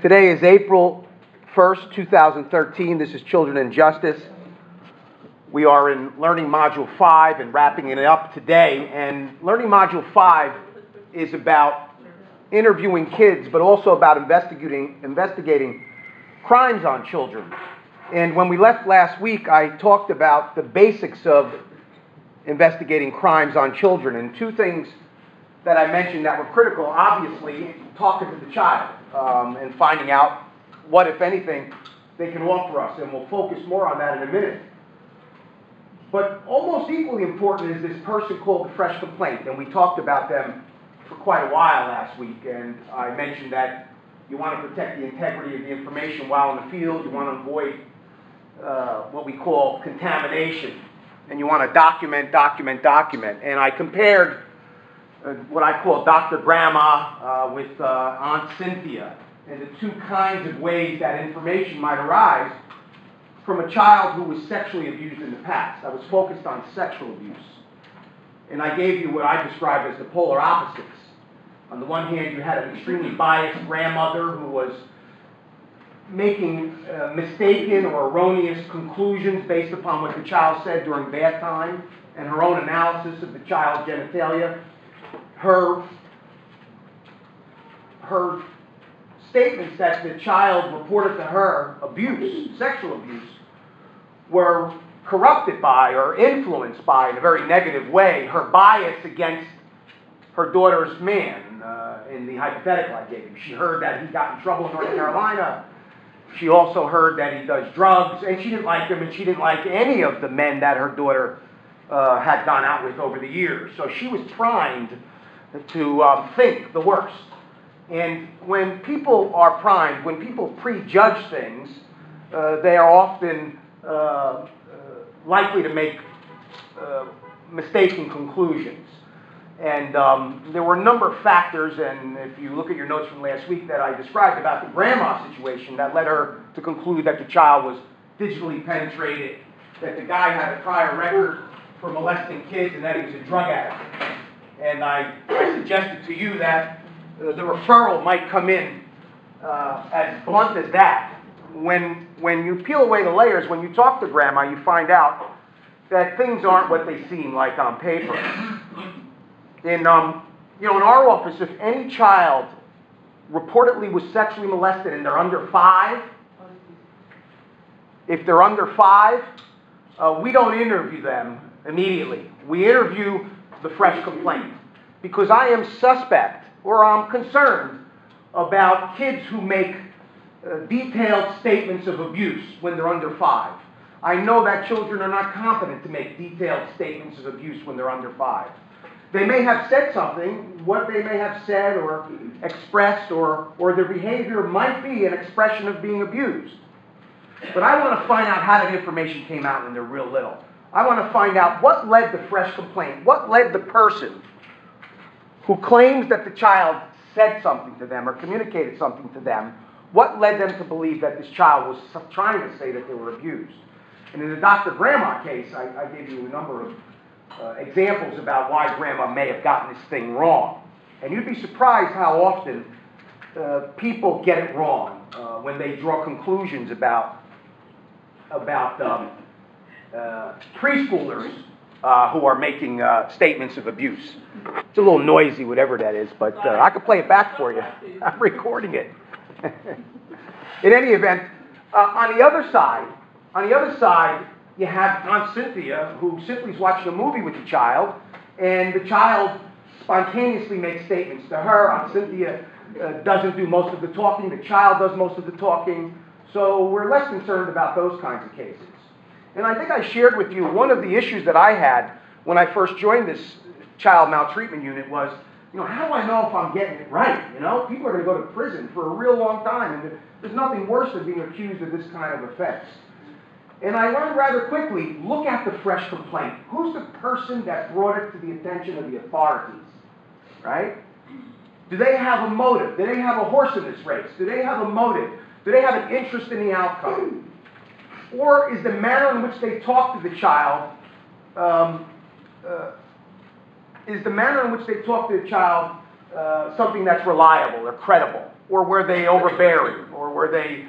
Today is April 1st, 2013. This is Children in Justice. We are in Learning Module 5 and wrapping it up today. And Learning Module 5 is about interviewing kids, but also about investigating crimes on children. And when we left last week, I talked about the basics of investigating crimes on children. And two things that I mentioned that were critical, obviously, talking to the child and finding out what, if anything, they can offer us. And we'll focus more on that in a minute. But almost equally important is this person called the fresh complaint. And we talked about them for quite a while last week. And I mentioned that you want to protect the integrity of the information while in the field. You want to avoid what we call contamination. And you want to document. And I compared what I call Dr. Grandma with Aunt Cynthia, and the two kinds of ways that information might arise from a child who was sexually abused in the past. I was focused on sexual abuse. And I gave you what I described as the polar opposites. On the one hand, you had an extremely biased grandmother who was making mistaken or erroneous conclusions based upon what the child said during bath time and her own analysis of the child's genitalia. Her statements that the child reported to her abuse, sexual abuse, were corrupted by or influenced by, in a very negative way, her bias against her daughter's man. In the hypothetical I gave you, she heard that he got in trouble in North Carolina. She also heard that he does drugs, and she didn't like him, and she didn't like any of the men that her daughter had gone out with over the years. So she was primed to think the worst. And when people are primed, when people prejudge things, they are often likely to make mistaken conclusions. And there were a number of factors, and if you look at your notes from last week, that I described about the grandma situation that led her to conclude that the child was digitally penetrated, that the guy had a prior record for molesting kids, and that he was a drug addict. And I suggested to you that the referral might come in as blunt as that. When you peel away the layers, when you talk to grandma, you find out that things aren't what they seem like on paper. In our office, if any child reportedly was sexually molested and they're under 5, if they're under 5, we don't interview them immediately. We interview the fresh complaint, because I am suspect or I'm concerned about kids who make detailed statements of abuse when they're under 5. I know that children are not competent to make detailed statements of abuse when they're under 5. They may have said something. What they may have said or expressed or their behavior might be an expression of being abused. But I want to find out how that information came out when they're real little. I want to find out what led the fresh complaint, what led the person who claims that the child said something to them or communicated something to them, what led them to believe that this child was trying to say that they were abused. And in the Dr. Grandma case, I gave you a number of examples about why grandma may have gotten this thing wrong. And you'd be surprised how often people get it wrong when they draw conclusions about preschoolers who are making statements of abuse. It's a little noisy, whatever that is, but I could play it back for you. I'm recording it. In any event, on the other side, you have Aunt Cynthia, who simply is watching a movie with the child, and the child spontaneously makes statements to her. Aunt Cynthia doesn't do most of the talking. The child does most of the talking. So we're less concerned about those kinds of cases. And I think I shared with you one of the issues that I had when I first joined this child maltreatment unit was, how do I know if I'm getting it right? People are going to go to prison for a real long time, and there's nothing worse than being accused of this kind of offense. And I learned rather quickly, look at the fresh complaint. Who's the person that brought it to the attention of the authorities, right? Do they have a motive? Do they have a horse in this race? Do they have a motive? Do they have an interest in the outcome? Or is the manner in which they talk to the child something that's reliable or credible? Or were they overbearing? Or were they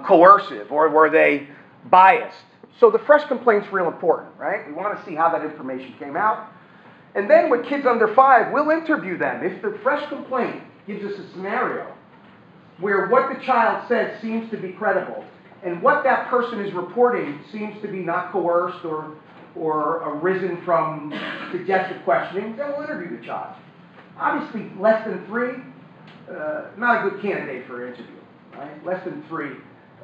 coercive? Or were they biased? So the fresh complaint's real important, right? We want to see how that information came out. And then with kids under 5, we'll interview them. If the fresh complaint gives us a scenario where what the child says seems to be credible and what that person is reporting seems to be not coerced or arisen from suggestive questioning, then we'll interview the child. Obviously, less than 3, not a good candidate for interview, right? Less than 3,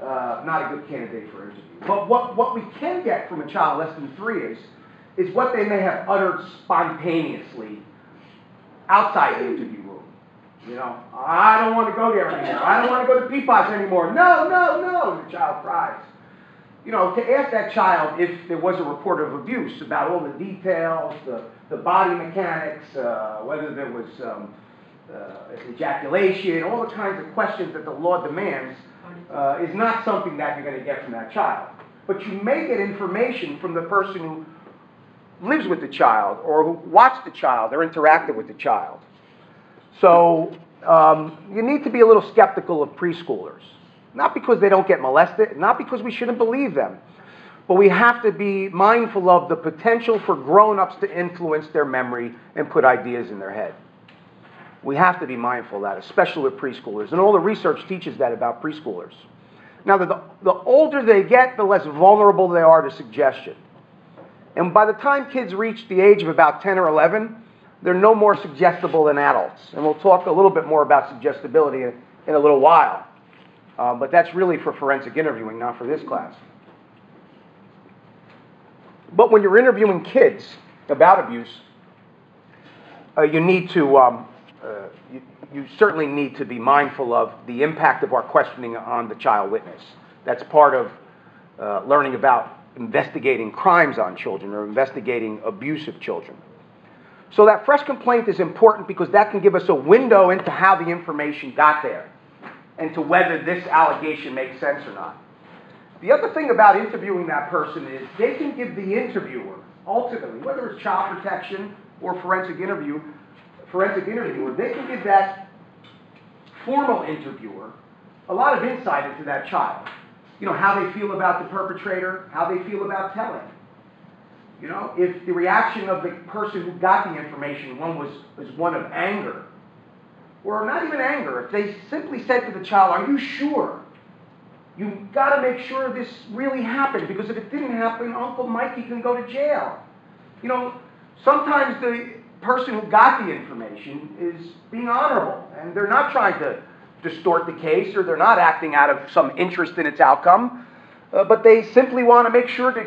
not a good candidate for interview. But what we can get from a child less than 3 is what they may have uttered spontaneously outside the interview room. You know, I don't want to go there anymore. I don't want to go to Peapods anymore. No, no, no, the child cries. You know, to ask that child if there was a report of abuse, about all the details, the body mechanics, whether there was ejaculation, all the kinds of questions that the law demands, is not something that you're going to get from that child. But you may get information from the person who lives with the child or who watched the child or interacted with the child. So you need to be a little skeptical of preschoolers. Not because they don't get molested, not because we shouldn't believe them, but we have to be mindful of the potential for grown-ups to influence their memory and put ideas in their head. We have to be mindful of that, especially with preschoolers. And all the research teaches that about preschoolers. Now, the older they get, the less vulnerable they are to suggestion. And by the time kids reach the age of about 10 or 11, they're no more suggestible than adults. And we'll talk a little bit more about suggestibility in a little while. But that's really for forensic interviewing, not for this class. But when you're interviewing kids about abuse, you need to, you certainly need to be mindful of the impact of our questioning on the child witness. That's part of learning about investigating crimes on children or investigating abuse of children. So that fresh complaint is important because that can give us a window into how the information got there and to whether this allegation makes sense or not. The other thing about interviewing that person is they can give the interviewer, ultimately, whether it's child protection or forensic interviewer, they can give that formal interviewer a lot of insight into that child. You know, how they feel about the perpetrator, how they feel about telling. You know, if the reaction of the person who got the information was one of anger, or not even anger, if they simply said to the child, "Are you sure? You've got to make sure this really happened, because if it didn't happen, Uncle Mikey can go to jail." You know, sometimes the person who got the information is being honorable, and they're not trying to distort the case, or they're not acting out of some interest in its outcome, but they simply want to make sure that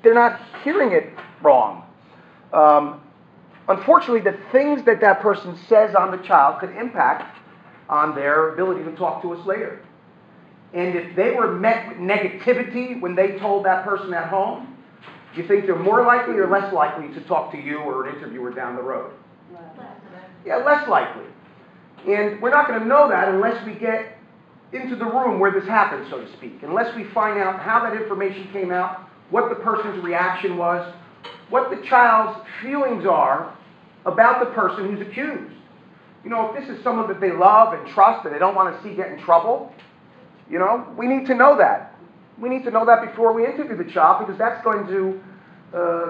they're not hearing it wrong. Unfortunately, the things that that person says on the child could impact on their ability to talk to us later. And if they were met with negativity when they told that person at home, do you think they're more likely or less likely to talk to you or an interviewer down the road? Yeah, less likely. And we're not going to know that unless we get into the room where this happened, so to speak. Unless we find out how that information came out, what the person's reaction was, what the child's feelings are about the person who's accused. You know, if this is someone that they love and trust and they don't want to see get in trouble, you know, we need to know that. We need to know that before we interview the child, because that's going to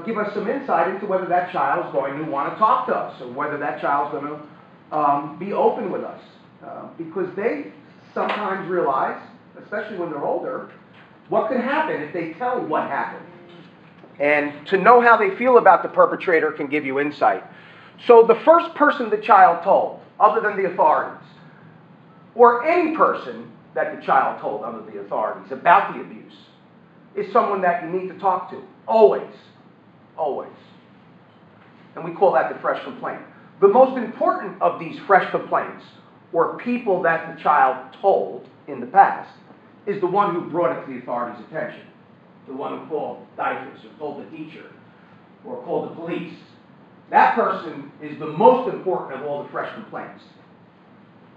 give us some insight into whether that child is going to want to talk to us, or whether that child's going to be open with us. Because they sometimes realize, especially when they're older, what could happen if they tell what happened. And to know how they feel about the perpetrator can give you insight. So the first person the child told, other than the authorities, or any person that the child told other than the authorities about the abuse, is someone that you need to talk to. Always. Always. And we call that the fresh complaint. The most important of these fresh complaints, or people that the child told in the past, is the one who brought it to the authorities' attention. The one who called DIFAS, or told the teacher, or called the police. That person is the most important of all the fresh complaints.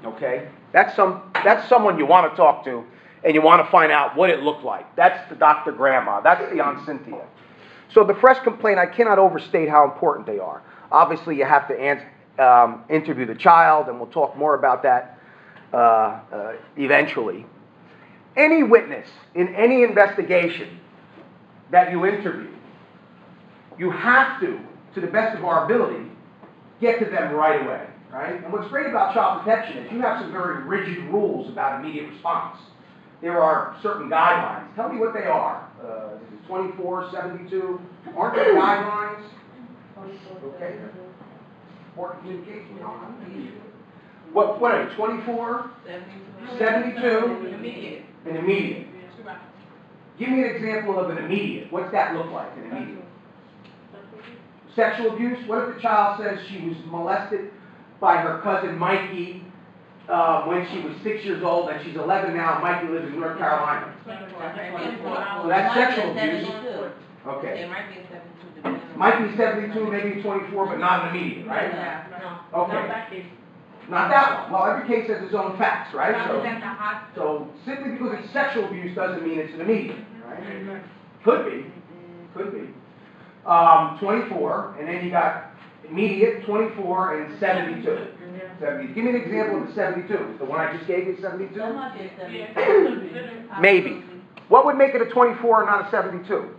Okay? That's someone you want to talk to, and you want to find out what it looked like. That's the Dr. Grandma. That's the Aunt Cynthia. So the fresh complaint, I cannot overstate how important they are. Obviously, you have to interview the child, and we'll talk more about that eventually. Any witness in any investigation that you interview, you have to the best of our ability, get to them right away, right? And what's great about child protection is you have some very rigid rules about immediate response. There are certain guidelines. Tell me what they are. Is it 24, 72? Aren't there guidelines? Okay. Or communication. What are they? 24? 72? Immediate. An immediate. Give me an example of an immediate. What's that look like, an immediate? Sexual abuse? What if the child says she was molested by her cousin Mikey when she was 6 years old, and she's 11 now, Mikey lives in North Carolina? So that's sexual abuse. Okay. It might be 72. Might be 72, maybe 24, but not an immediate, right? No. Okay. Not that one. Well, every case has its own facts, right? So simply because it's sexual abuse doesn't mean it's an immediate, right? Could be. 24, and then you got immediate, 24, and 72. 70. Give me an example of the 72. Is the one I just gave you 72? Maybe. What would make it a 24 and not a 72?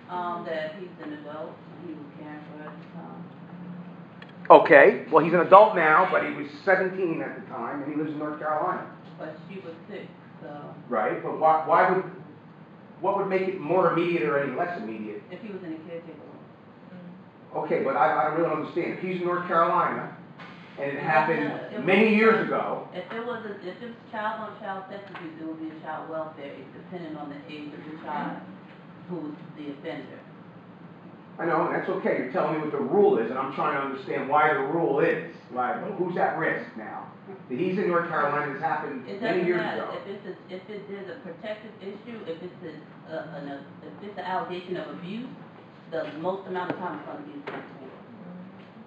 That he's an adult and he was caring for her at the time. Okay, well, he's an adult now, but he was 17 at the time, and he lives in North Carolina. But she was sick, so. Right, but what would make it more immediate or any less immediate? If he was in a caretaker. Okay, but I don't really understand. If he's in North Carolina, and it happened many years ago. If it was child on child sex abuse, it would be a child welfare. It's depending on the age of the child who's the offender. I know, and that's okay. You're telling me what the rule is, and I'm trying to understand why the rule is. Like, who's at risk now? He's in North Carolina. This happened many years ago. If it is a protective issue, if it's an allegation of abuse, the most amount of time is going to be 24.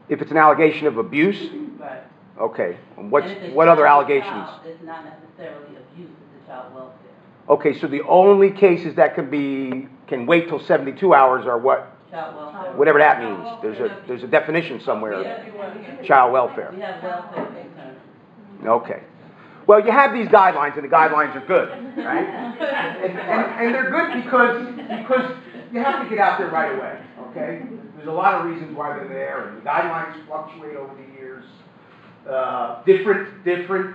If it's an allegation of abuse? Right. Okay. What other allegations? It's not necessarily abuse, it's a child welfare. Okay, so the only cases that can wait till 72 hours are what? Child welfare. Whatever that means. There's a definition somewhere. Child welfare. We have welfare concerns. Okay. Well, you have these guidelines, and the guidelines are good, right? and they're good because you have to get out there right away, okay? There's a lot of reasons why they're there, and the guidelines fluctuate over the years. Different DIFUS,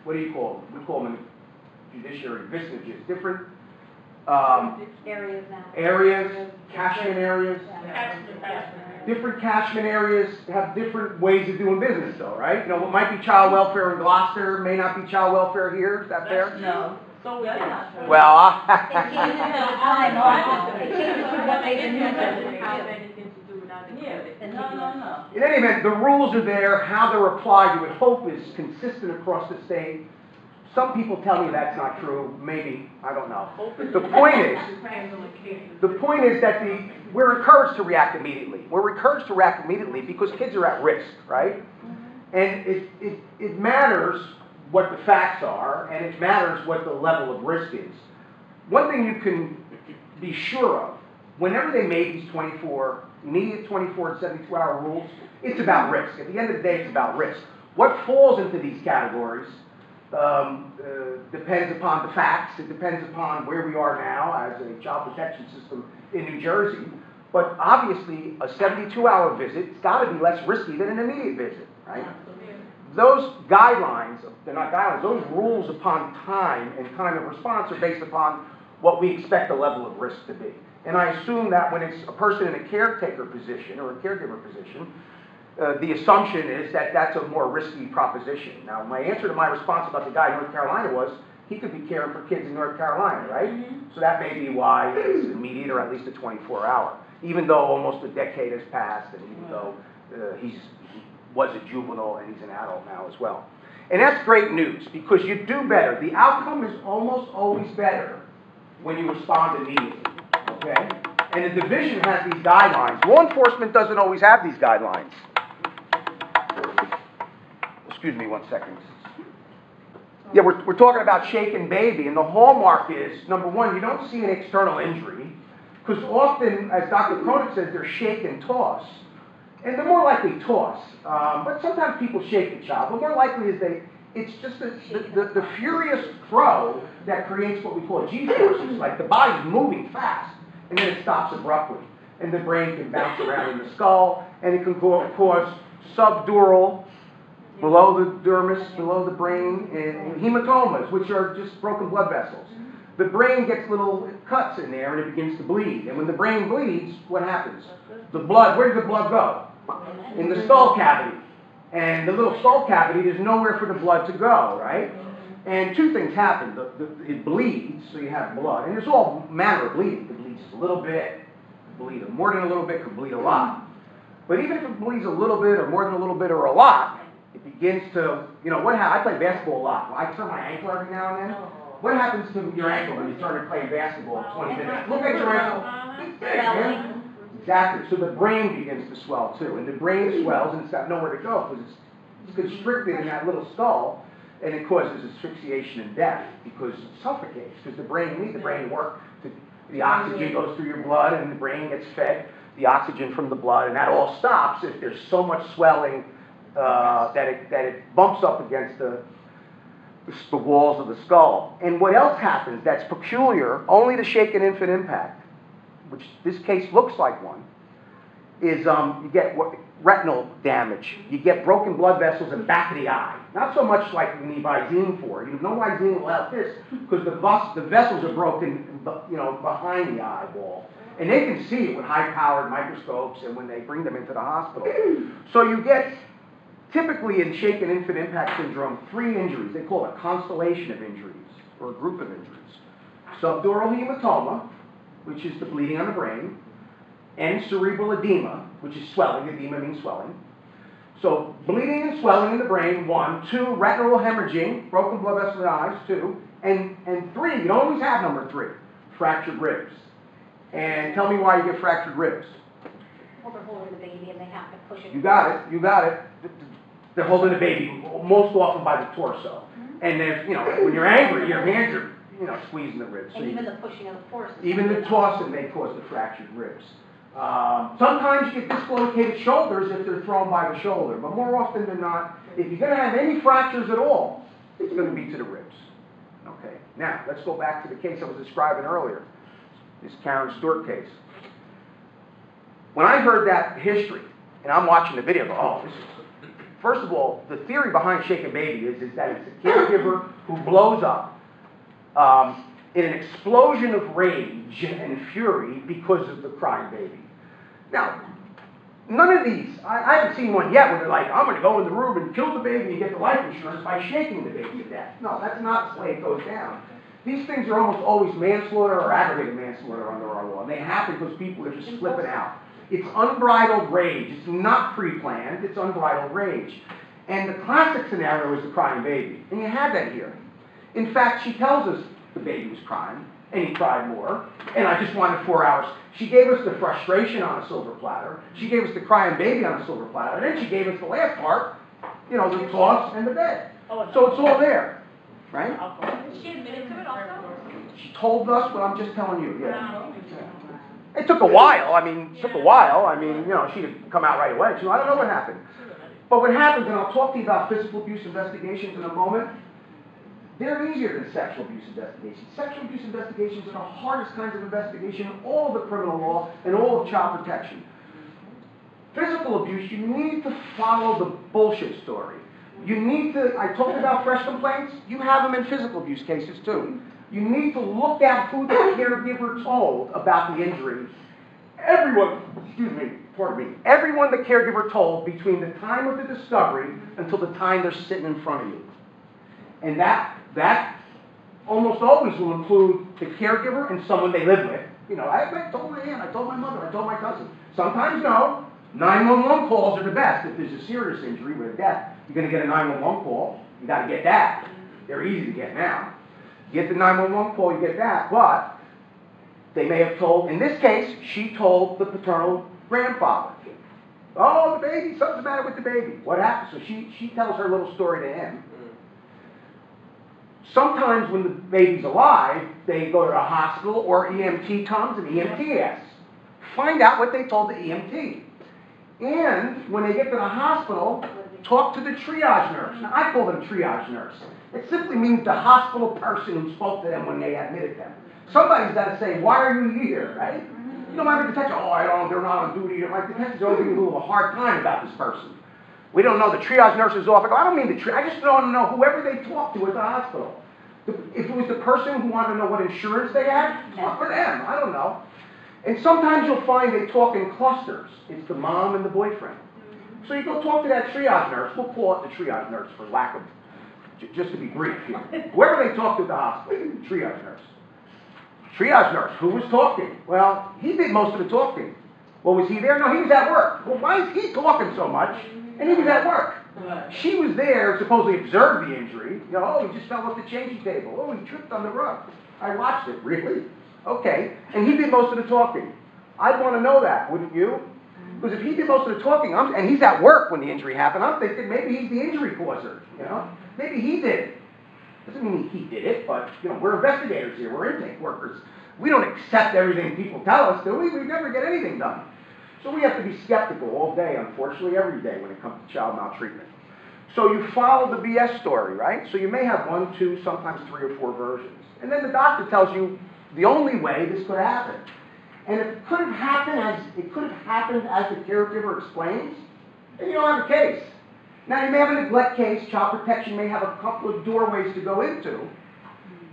what do you call them? We call them in judiciary visages. Different areas, catchment areas. Different catchment areas have different ways of doing business, though, right? You know, what might be child welfare in Gloucester may not be child welfare here. Is that fair? No. Well, No. in any event, the rules are there. How they're applied, you would hope, is consistent across the state. Some people tell me that's not true. Maybe. I don't know. The point is that we're encouraged to react immediately. We're encouraged to react immediately because kids are at risk, right? And it matters what the facts are, and it matters what the level of risk is. One thing you can be sure of, whenever they made these immediate 24 and 72-hour rules, it's about risk. At the end of the day, it's about risk. What falls into these categories depends upon the facts. It depends upon where we are now as a child protection system in New Jersey. But obviously, a 72-hour visit has got to be less risky than an immediate visit, right? Those guidelines, they're not guidelines, those rules upon time and time of response are based upon what we expect the level of risk to be. And I assume that when it's a person in a caretaker position or a caregiver position, the assumption is that that's a more risky proposition. Now, my answer to my response about the guy in North Carolina was he could be caring for kids in North Carolina, right? Mm-hmm. So that may be why it's immediate or at least a 24-hour, even though almost a decade has passed and even though he was a juvenile and he's an adult now as well. And that's great news because you do better. The outcome is almost always better when you respond immediately, okay? And the division has these guidelines. Law enforcement doesn't always have these guidelines. Excuse me 1 second. Yeah, we're talking about shaken baby, and the hallmark is, number one, you don't see an external injury. Because often, as Dr. Cronin says, they're shake and toss. And they're more likely toss. But sometimes people shake the child. But more likely is it's just the furious throw that creates what we call G-forces. Like the body's moving fast, and then it stops abruptly. And the brain can bounce around in the skull, and it can cause subdural, below the dermis, below the brain, and hematomas, which are just broken blood vessels. The brain gets little cuts in there, and it begins to bleed. And when the brain bleeds, what happens? The blood, where does the blood go? In the skull cavity. And the little skull cavity, there's nowhere for the blood to go, right? And two things happen. It bleeds, so you have blood. And there's all manner of bleeding. It bleeds a little bit, it can bleed more than a little bit, it can bleed a lot. But even if it bleeds a little bit, or more than a little bit, or a lot, it begins to, what happens? I play basketball a lot. I turn my ankle every now and then. What happens to your ankle when you start to play basketball 20 minutes? Look at your ankle. It's big, man. Exactly. So the brain begins to swell too. And the brain swells and it's got nowhere to go because it's constricted in that little skull, and it causes asphyxiation and death because it suffocates. Because the brain needs the brain to work. The oxygen goes through your blood and the brain gets fed the oxygen from the blood, and that all stops if there's so much swelling that it bumps up against the walls of the skull. And what else happens that's peculiar only to shaken infant impact, which this case looks like one, is you get retinal damage. You get broken blood vessels in the back of the eye. Not so much like you need Visine for. No Visine will help this because the vessels are broken, behind the eyeball. And they can see it with high-powered microscopes and when they bring them into the hospital. So you get, typically in shaken infant impact syndrome, 3 injuries. They call it a constellation of injuries, or a group of injuries. Subdural hematoma, which is the bleeding on the brain, and cerebral edema, which is swelling. Edema means swelling. So bleeding and swelling in the brain, 1. 2, retinal hemorrhaging, broken blood vessels in the eyes, 2. And 3, you don't always have number 3, fractured ribs. And tell me why you get fractured ribs. Well, they're holding the baby and they have to push it. You got it. They're holding the baby, most often by the torso. And then, when you're angry, your hands are, squeezing the ribs. And even the pushing of the forces. Even the tossing may cause the fractured ribs. Sometimes you get dislocated shoulders if they're thrown by the shoulder, but more often than not, if you're going to have any fractures at all, it's going to be to the ribs. Okay, now let's go back to the case I was describing earlier, this Karen Stewart case. When I heard that history, and I'm watching the video, I go, first of all, the theory behind Shaken Baby is that it's a caregiver who blows up in an explosion of rage and fury because of the crying baby. Now, none of these, I haven't seen one yet where they're like, I'm going to go in the room and kill the baby and get the life insurance by shaking the baby to death. No, that's not the way it goes down. These things are almost always manslaughter or aggravated manslaughter under our law. And they happen because people are just flipping out. It's unbridled rage. It's not pre-planned. It's unbridled rage. And the classic scenario is the crying baby. And you have that here. In fact, she tells us the baby was crying, and he cried more, and I just wanted 4 hours. She gave us the frustration on a silver platter. She gave us the crying baby on a silver platter. And then she gave us the last part, the toss and the bed. So it's all there, right? She admitted to it also? She told us what I'm just telling you, yeah. It took a while. She didn't come out right away. I don't know what happened. But what happens, and I'll talk to you about physical abuse investigations in a moment, they're easier than sexual abuse investigations. Sexual abuse investigations are the hardest kinds of investigation in all of the criminal law and all of child protection. Physical abuse, you need to follow the bullshit story. You need to, I talked about fresh complaints, you have them in physical abuse cases too. You need to look at who the caregiver told about the injury. Everyone the caregiver told between the time of the discovery until the time they're sitting in front of you. And that almost always will include the caregiver and someone they live with. I told my aunt, I told my mother, I told my cousin. Sometimes no. 911 calls are the best. If there's a serious injury with a death, you're going to get a 911 call. You got to get that. They're easy to get now. You get the 911 call, you get that. But they may have told, in this case, she told the paternal grandfather. Oh, the baby, something's the matter with the baby. What happened? So she tells her little story to him. Sometimes when the baby's alive, they go to the hospital or EMT comes and EMT asks. Find out what they told the EMT. And when they get to the hospital, talk to the triage nurse. Now, I call them triage nurse. It simply means the hospital person who spoke to them when they admitted them. Somebody's got to say, why are you here, right? You know, my detective, oh, I don't, they're not on duty. My detectives always give me a little hard time about this person. We don't know the triage nurse's office. I don't mean the triage. I just want to know whoever they talk to at the hospital. If it was the person who wanted to know what insurance they had, talk to them. I don't know. And sometimes you'll find they talk in clusters. It's the mom and the boyfriend. So you go talk to that triage nurse. We'll call it the triage nurse for lack of, just to be brief here. Whoever they talk to at the hospital, triage nurse. Triage nurse, who was talking? Well, he did most of the talking. Well, was he there? No, he was at work. Well, why is he talking so much? And he was at work. She was there, supposedly observed the injury. You know, oh, he just fell off the changing table. Oh, he tripped on the rug. I watched it. Really? Okay. And he did most of the talking. I'd want to know that, wouldn't you? Because if he did most of the talking, and he's at work when the injury happened, I'm thinking maybe he's the injury causer. You know, maybe he did it. Doesn't mean he did it, but you know, we're investigators here. We're intake workers. We don't accept everything people tell us, do we? We never get anything done. So we have to be skeptical all day, unfortunately, every day when it comes to child maltreatment. So you follow the BS story, right? So you may have 1, 2, sometimes 3 or 4 versions. And then the doctor tells you the only way this could happen. And if it could have happened as the caregiver explains, then you don't have a case. Now you may have a neglect case. Child protection may have a couple of doorways to go into.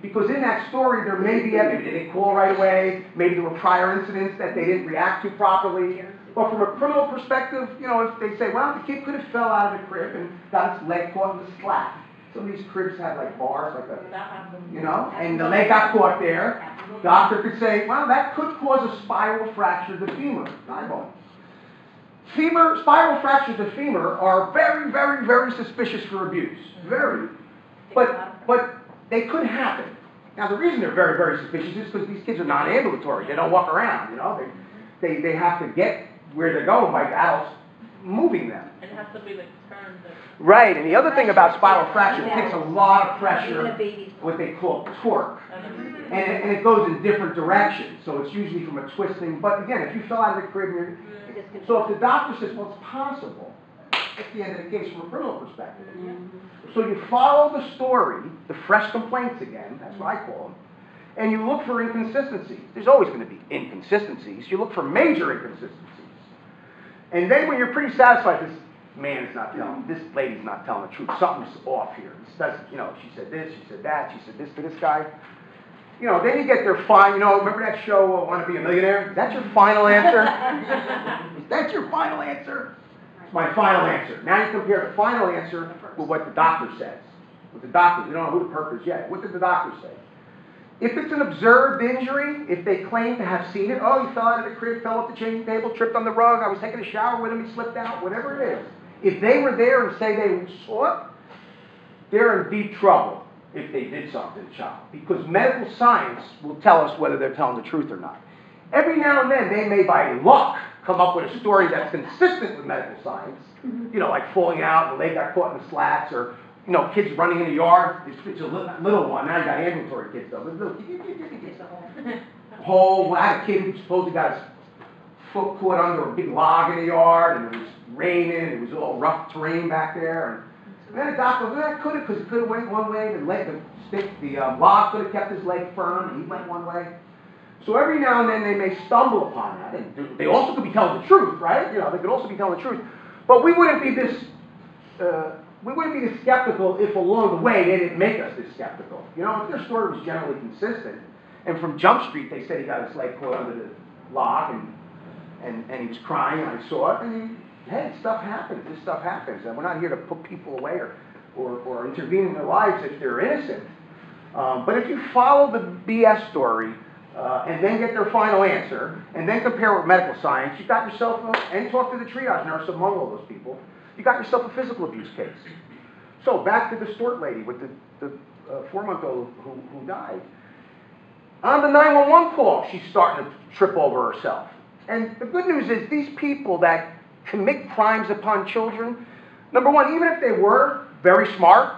Because in that story, there may be evidence. They didn't call right away. Maybe there were prior incidents that they didn't react to properly. But from a criminal perspective, you know, if they say, well, the kid could have fell out of the crib and got its leg caught in the slap. Some of these cribs have like bars, like a, you know, and the leg got caught there. Doctor could say, well, that could cause a spiral fracture of the femur, thigh bone. Spiral fractures of femur are very, very, very suspicious for abuse. Very. But they could happen. Now, the reason they're very, very suspicious is because these kids are non-ambulatory. They don't walk around, you know. They have to get where they're going by adults moving them. It has to be like turned. Right, and the other thing about spiral fracture, it takes a lot of pressure, what they call torque. And it goes in different directions, so it's usually from a twisting. But again, if you fell out of the crib, so if the doctor says, well, it's possible, that's the end of the case from a criminal perspective. So you follow the story, the fresh complaints again, that's what I call them, and you look for inconsistencies. There's always going to be inconsistencies. You look for major inconsistencies. And then when you're pretty satisfied, this lady's not telling the truth. Something's off here. This doesn't, you know, she said this, she said that, she said this to this guy. You know, then you get their final, you know, remember that show, Want to Be a Millionaire? Is that your final answer? Is that your final answer? It's my final answer. Now you compare the final answer with what the doctor says. With the doctor, we don't know who the perp is yet. What did the doctor say? If it's an observed injury, if they claim to have seen it, oh, he fell out of the crib, fell off the changing table, tripped on the rug, I was taking a shower with him, he slipped out, whatever it is. If they were there and say they saw it, they're in deep trouble if they did something to the child. Because medical science will tell us whether they're telling the truth or not. Every now and then, they may, by luck, come up with a story that's consistent with medical science. You know, like falling out, the leg got caught in the slats, or you know, kids running in the yard. It's a little one. Now you got ambulatory kids though. But little I had a kid who supposedly got his foot caught under a big log in the yard, and it was raining. It was all rough terrain back there. And then the doctor goes, well, could have, because it could have went one way. The log could have kept his leg firm, and he went one way. So every now and then they may stumble upon that. And they also could be telling the truth, right? You know, they could also be telling the truth. But we wouldn't be this skeptical if along the way they didn't make us this skeptical. You know, if their story was generally consistent, and from Jump Street they said he got his leg caught under the log and he was crying and I saw it, and hey, stuff happens. This stuff happens. And we're not here to put people away or intervene in their lives if they're innocent. But if you follow the BS story and then get their final answer and then compare with medical science, you got yourself, and talk to the triage nurse among all those people, you got yourself a physical abuse case. So back to the Stewart lady with the 4-month-old who died. On the 911 call, she's starting to trip over herself. And the good news is these people that commit crimes upon children, number one, even if they were very smart,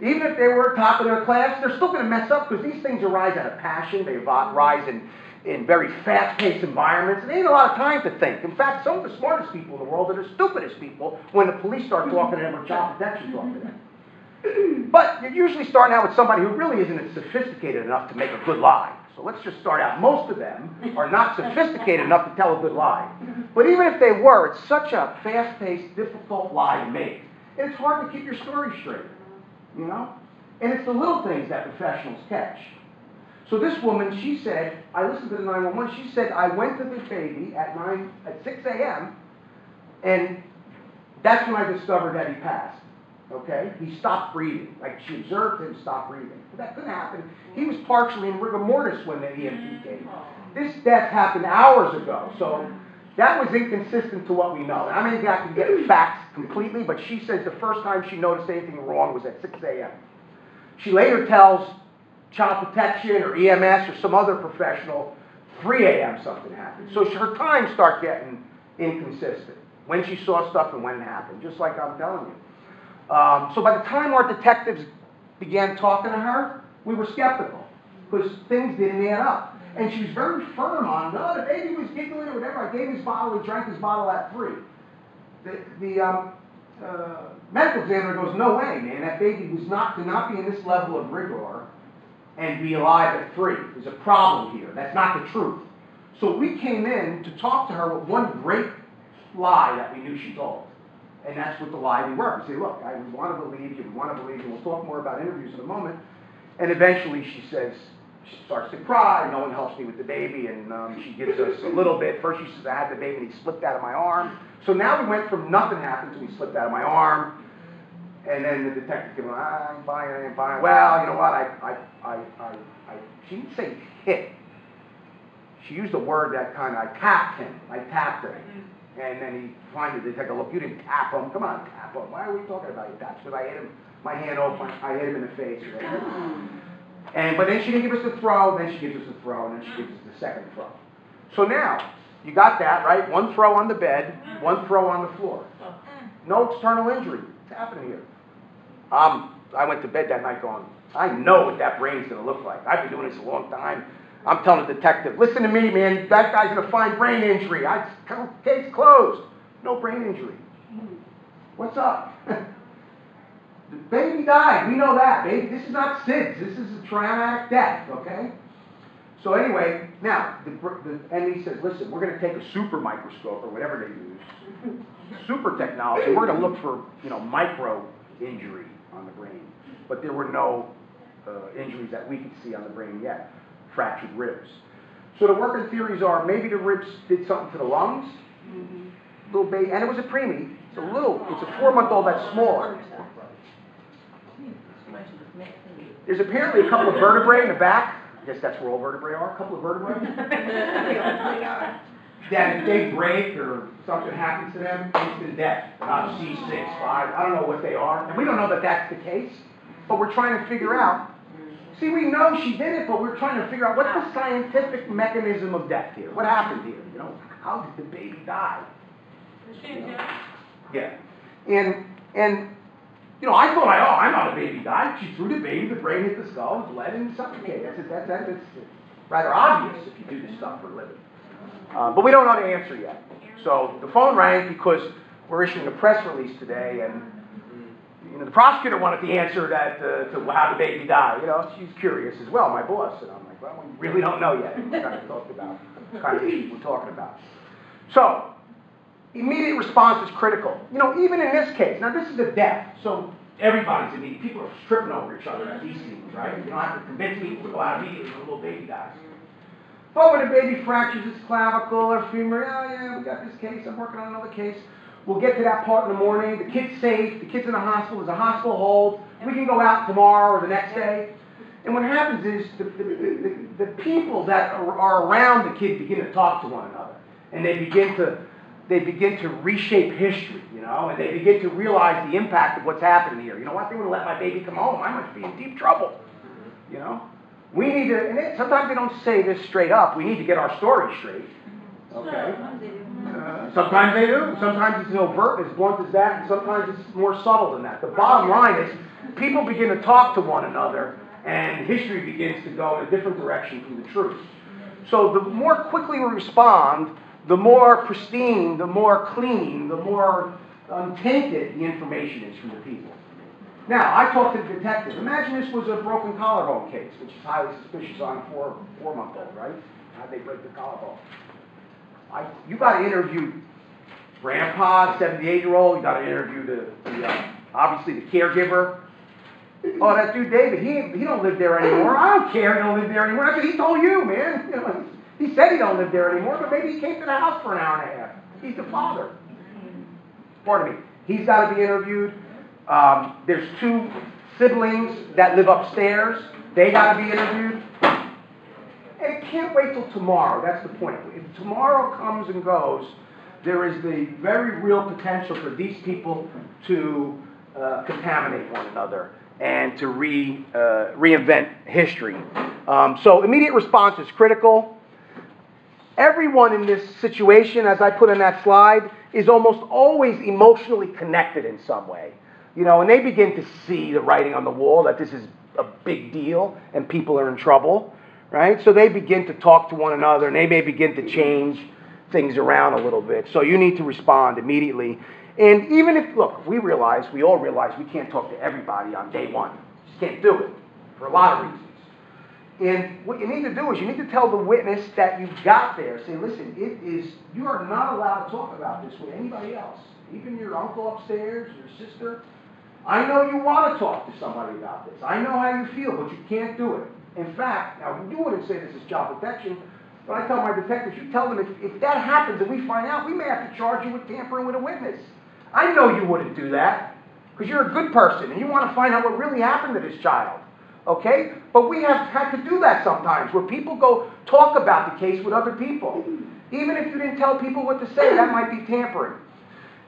Even if they were top of their class, they're still going to mess up because these things arise out of passion. They rise in very fast-paced environments, and they ain't a lot of time to think. In fact, some of the smartest people in the world are the stupidest people when the police start talking to them or child protection talking to them. But you're usually starting out with somebody who really isn't sophisticated enough to make a good lie. So let's just start out. Most of them are not sophisticated enough to tell a good lie. But even if they were, it's such a fast-paced, difficult lie to make. And it's hard to keep your story straight, you know? And it's the little things that professionals catch. So this woman, she said, I listened to the 911, she said, I went to the baby at 6 a.m., and that's when I discovered that he passed. Okay? He stopped breathing. Like, she observed him stop breathing. But that couldn't happen. He was partially in rigor mortis when the EMT came. This death happened hours ago, so that was inconsistent to what we know. And I mean, I can get the facts completely, but she says the first time she noticed anything wrong was at 6 a.m. She later tells Child Protection or EMS or some other professional, 3 a.m. something happened. So her times start getting inconsistent. When she saw stuff and when it happened, just like I'm telling you. So by the time our detectives began talking to her, we were skeptical because things didn't add up. And she was very firm on, no, the baby was giggling or whatever. I gave his bottle, he drank his bottle at 3. The medical examiner goes, no way, man, that baby could not be in this level of rigor and be alive at 3. There's a problem here. That's not the truth. So we came in to talk to her with one great lie that we knew she told. And that's what the lie we were. We say, look, we want to believe you, we'll talk more about interviews in a moment. And eventually she says, she starts to cry, no one helps me with the baby, and she gives us a little bit. First she says, I had the baby and he slipped out of my arm. So now we went from nothing happened to he slipped out of my arm. And then the detective came, I'm fine. Well, you know what, she didn't say hit. She used a word that kind of, I tapped him. And then he finally, the detective, look, you didn't tap him. Come on, tap him. Why are we talking about you taps? Because I hit him, my hand open, I hit him in the face. But then she didn't give us the throw, then she gives us the throw, and then she gives us the second throw. So now, you got that, right? One throw on the bed, one throw on the floor. No external injury. What's happening here? I went to bed that night going, I know what that brain's going to look like. I've been doing this a long time. I'm telling the detective, listen to me, man, that guy's going to find brain injury. Case closed. No brain injury. What's up? The baby died. We know that. Baby, this is not SIDS. This is a traumatic death, okay? So anyway, now, the ME says, listen, we're going to take a super microscope or whatever they use, super technology. We're going to look for, micro injury on the brain. But there were no injuries that we could see on the brain yet. Fractured ribs. So the working theories are maybe the ribs did something to the lungs, little baby, and it was a preemie. It's a 4-month-old that's smaller. There's apparently a couple of vertebrae in the back. I guess that's where all vertebrae are. A couple of vertebrae. That if they break or something happens to them, instant death. C6, 5. I don't know what they are, and we don't know that that's the case. But we're trying to figure out. See, we know she did it, but we're trying to figure out what's the scientific mechanism of death here. What happened here? How did the baby die? Yeah. And I thought, I'm not a baby died. She threw the baby, the brain hit the skull, bled, and suffocated. That's rather obvious if you do this stuff for a living. But we don't know the answer yet. So the phone rang because we're issuing a press release today, and the prosecutor wanted the answer to how the baby died. She's curious as well, my boss. And I'm like, well, we really don't know yet. We kind of talked about the kind of issues we're talking about. So, immediate response is critical. Even in this case, now this is a death, so everybody's immediate. People are tripping over each other at these scenes, right? You don't have to convince people to go out immediately when a little baby dies. But when a baby fractures its clavicle or femur, we got this case, I'm working on another case. We'll get to that part in the morning. The kid's safe. The kid's in the hospital. There's a hospital hold. We can go out tomorrow or the next day. And what happens is the people that are around the kid begin to talk to one another. And they begin to reshape history, and they begin to realize the impact of what's happening here. You know what? They would have let my baby come home. I must be in deep trouble. We need to, sometimes they don't say this straight up. We need to get our story straight. Okay? Sometimes they do. Sometimes it's overt, as blunt as that, and sometimes it's more subtle than that. The bottom line is people begin to talk to one another, and history begins to go in a different direction from the truth. So the more quickly we respond, the more pristine, the more clean, the more untainted the information is from the people. Now, I talked to the detective. Imagine this was a broken collarbone case, which is highly suspicious on a four-month-old, right? How'd they break the collarbone? You got to interview grandpa, 78-year-old. You got to interview obviously the caregiver. Oh, that dude David, he don't live there anymore. I don't care he don't live there anymore. That's what he told you, man. You know, he said he don't live there anymore, but maybe he came to the house for an hour and a half. He's the father. Pardon me. He's got to be interviewed. There's 2 siblings that live upstairs. They got to be interviewed. And it can't wait till tomorrow. That's the point. If tomorrow comes and goes, there is the very real potential for these people to contaminate one another and to reinvent history. So immediate response is critical. Everyone in this situation, as I put in that slide, is almost always emotionally connected in some way. You know, and they begin to see the writing on the wall that this is a big deal and people are in trouble, right? So they begin to talk to one another and they may begin to change things around a little bit. So you need to respond immediately. And even if, look, we all realize we can't talk to everybody on day one. Just can't do it for a lot of reasons. And what you need to do is you need to tell the witness that you've got there, say, listen, you are not allowed to talk about this with anybody else, even your uncle upstairs, your sister. I know you want to talk to somebody about this. I know how you feel, but you can't do it. In fact, now you wouldn't say this is child protection, but I tell my detectives, you tell them if that happens and we find out, we may have to charge you with tampering with a witness. I know you wouldn't do that, because you're a good person and you want to find out what really happened to this child. Okay? But we have had to do that sometimes, where people go talk about the case with other people. Even if you didn't tell people what to say, that might be tampering.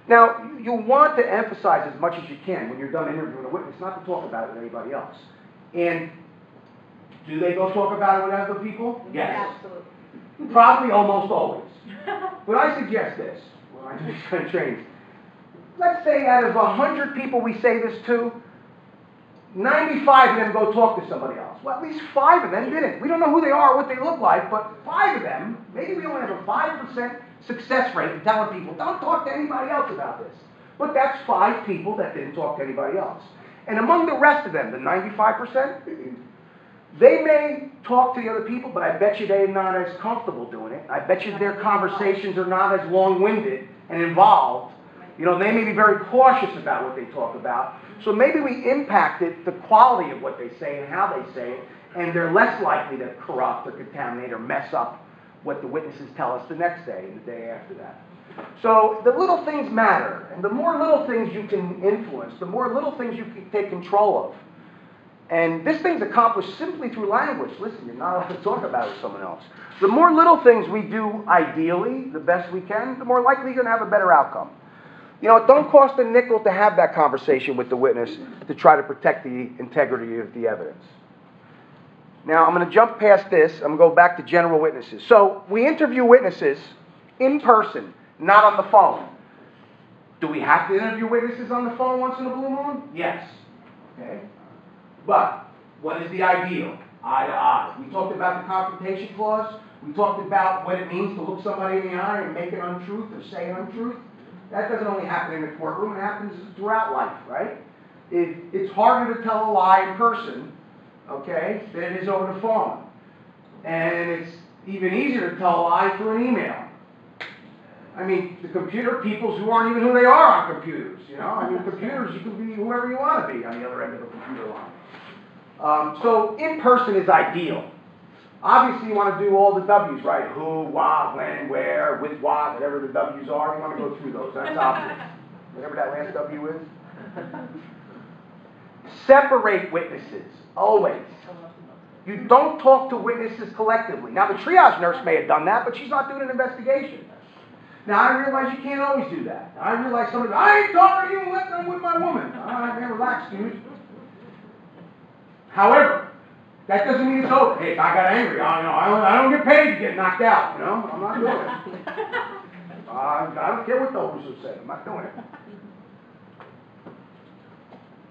Now, you want to emphasize as much as you can when you're done interviewing a witness, not to talk about it with anybody else. And do they go talk about it with other people? Yes. Absolutely. Probably almost always. But I suggest this when I do these kind of trainings. Let's say out of 100 people we say this to, 95 of them go talk to somebody else. Well, at least 5 of them didn't. We don't know who they are or what they look like, but 5 of them, maybe we only have a 5% success rate in telling people, don't talk to anybody else about this. But that's 5 people that didn't talk to anybody else. And among the rest of them, the 95%, they may talk to the other people, but I bet you they're not as comfortable doing it. I bet you their conversations are not as long-winded and involved. You know, they may be very cautious about what they talk about. So maybe we impacted the quality of what they say and how they say it, and they're less likely to corrupt or contaminate or mess up what the witnesses tell us the next day and the day after that. So the little things matter, and the more little things you can influence, the more little things you can take control of. And this thing's accomplished simply through language. Listen, you're not allowed to talk about it with someone else. The more little things we do ideally, the best we can, the more likely you're going to have a better outcome. You know, it don't cost a nickel to have that conversation with the witness to try to protect the integrity of the evidence. Now, I'm going to jump past this. I'm going to go back to general witnesses. So, we interview witnesses in person, not on the phone. Do we have to interview witnesses on the phone once in a blue moon? Yes. Okay. But, what is the ideal? Eye to eye. We talked about the confrontation clause. We talked about what it means to look somebody in the eye and make an untruth or say an untruth. That doesn't only happen in the courtroom, it happens throughout life, right? It's harder to tell a lie in person, okay, than it is over the phone. And it's even easier to tell a lie through an email. I mean, the computer peoples who aren't even who they are on computers, you know? I mean, computers, you can be whoever you want to be on the other end of the computer line. So in person is ideal. Obviously, you want to do all the W's, right? Who, what, when, where, with what, whatever the W's are. You want to go through those. That's obvious. Whatever that last W is. Separate witnesses, always. You don't talk to witnesses collectively. Now, the triage nurse may have done that, but she's not doing an investigation. Now, I realize you can't always do that. I realize somebody, I ain't talking to you unless I'm with my woman. All right, man, relax, dude. However, that doesn't mean it's over. Hey, if I got angry, I don't get paid to get knocked out, you know? I'm not doing it. I don't care what the officer said, I'm not doing it.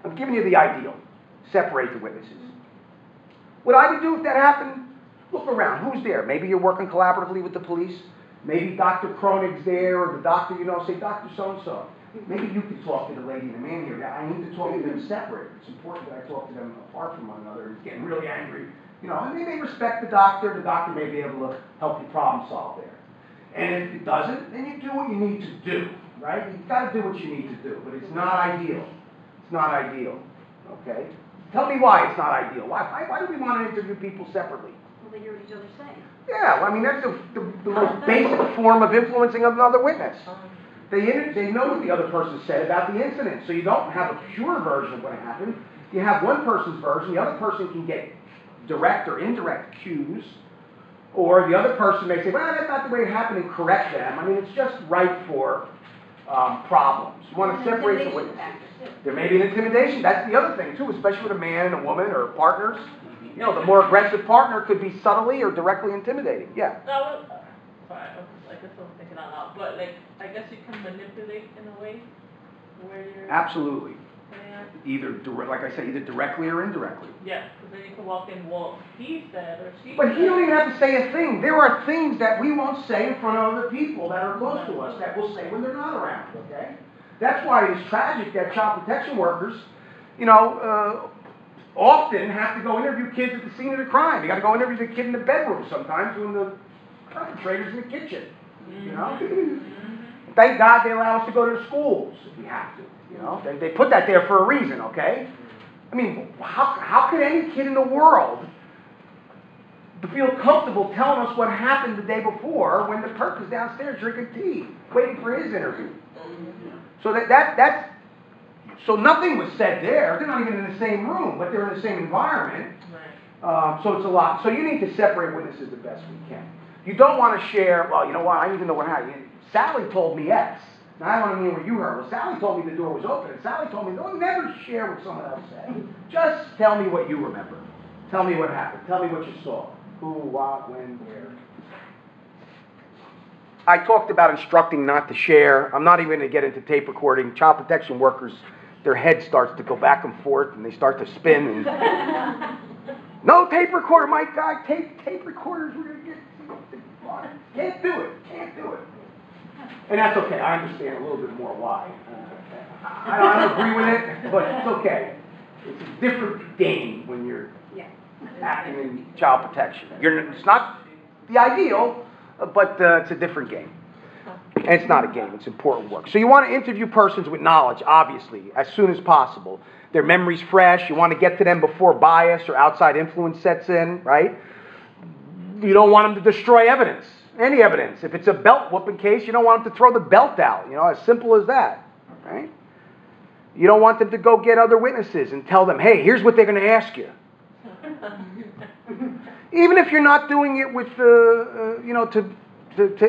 I'm giving you the ideal. Separate the witnesses. What I would do if that happened, look around. Who's there? Maybe you're working collaboratively with the police. Maybe Dr. Kronig's there, or the doctor, say, Dr. So-and-so. Maybe you could talk to the lady and the man here. I need to talk to them separate. It's important that I talk to them apart from one another. It's getting really angry. And they may respect the doctor. The doctor may be able to help you problem solve there. And if it doesn't, then you do what you need to do, right? You've got to do what you need to do, but it's not ideal. It's not ideal, okay? Tell me why it's not ideal. Why do we want to interview people separately? Well, they hear what each other's saying. Yeah, well, I mean, that's the most basic form of influencing another witness. They know what the other person said about the incident, so you don't have a pure version of what happened. You have one person's version, the other person can get direct or indirect cues, or the other person may say, well, that's not the way it happened, and correct them. I mean, it's just right for problems. You want to separate the witnesses. There may be an intimidation. That's the other thing, too, especially with a man and a woman or partners. The more aggressive partner could be subtly or directly intimidating. Yeah. Sorry, I guess I was thinking out loud, but I guess you can manipulate in a way where you're... Absolutely. Either directly or indirectly. Yeah, because then you can walk in, well, he said or she But said. he don't even have to say a thing. There are things that we won't say in front of other people that are close to us that we'll say when they're not around, okay? That's why it's tragic that child protection workers, often have to go interview kids at the scene of the crime. You got to go interview the kid in the bedroom sometimes when the perpetrator's in the kitchen, Thank God they allow us to go to the schools if we have to. They put that there for a reason, okay? I mean, how could any kid in the world feel comfortable telling us what happened the day before when the perp is downstairs drinking tea, waiting for his interview? So that's so nothing was said there. They're not even in the same room, but they're in the same environment. Right. So it's a lot. So you need to separate witnesses the best we can. You don't want to share, well, you know what, I need to know what happened. Sally told me X. Now, I want to know what you heard. Well, Sally told me the door was open, and Sally told me, don't never share what someone else said. Just tell me what you remember. Tell me what happened. Tell me what you saw. Who, what, when, where. I talked about instructing not to share. I'm not even going to get into tape recording. Child protection workers, their head starts to go back and forth, and they start to spin. And no tape recorder, my God. Tape recorders, we're going to get... Can't do it. Can't do it. And that's okay. I understand a little bit more why. I don't agree with it, but it's okay. It's a different game when you're acting in child protection. It's not the ideal, but it's a different game. And it's not a game. It's important work. So you want to interview persons with knowledge, obviously, as soon as possible. Their memory's fresh. You want to get to them before bias or outside influence sets in, right? You don't want them to destroy evidence. Any evidence. If it's a belt whooping case, you don't want them to throw the belt out. As simple as that. Right? You don't want them to go get other witnesses and tell them, hey, here's what they're going to ask you. Even if you're not doing it with to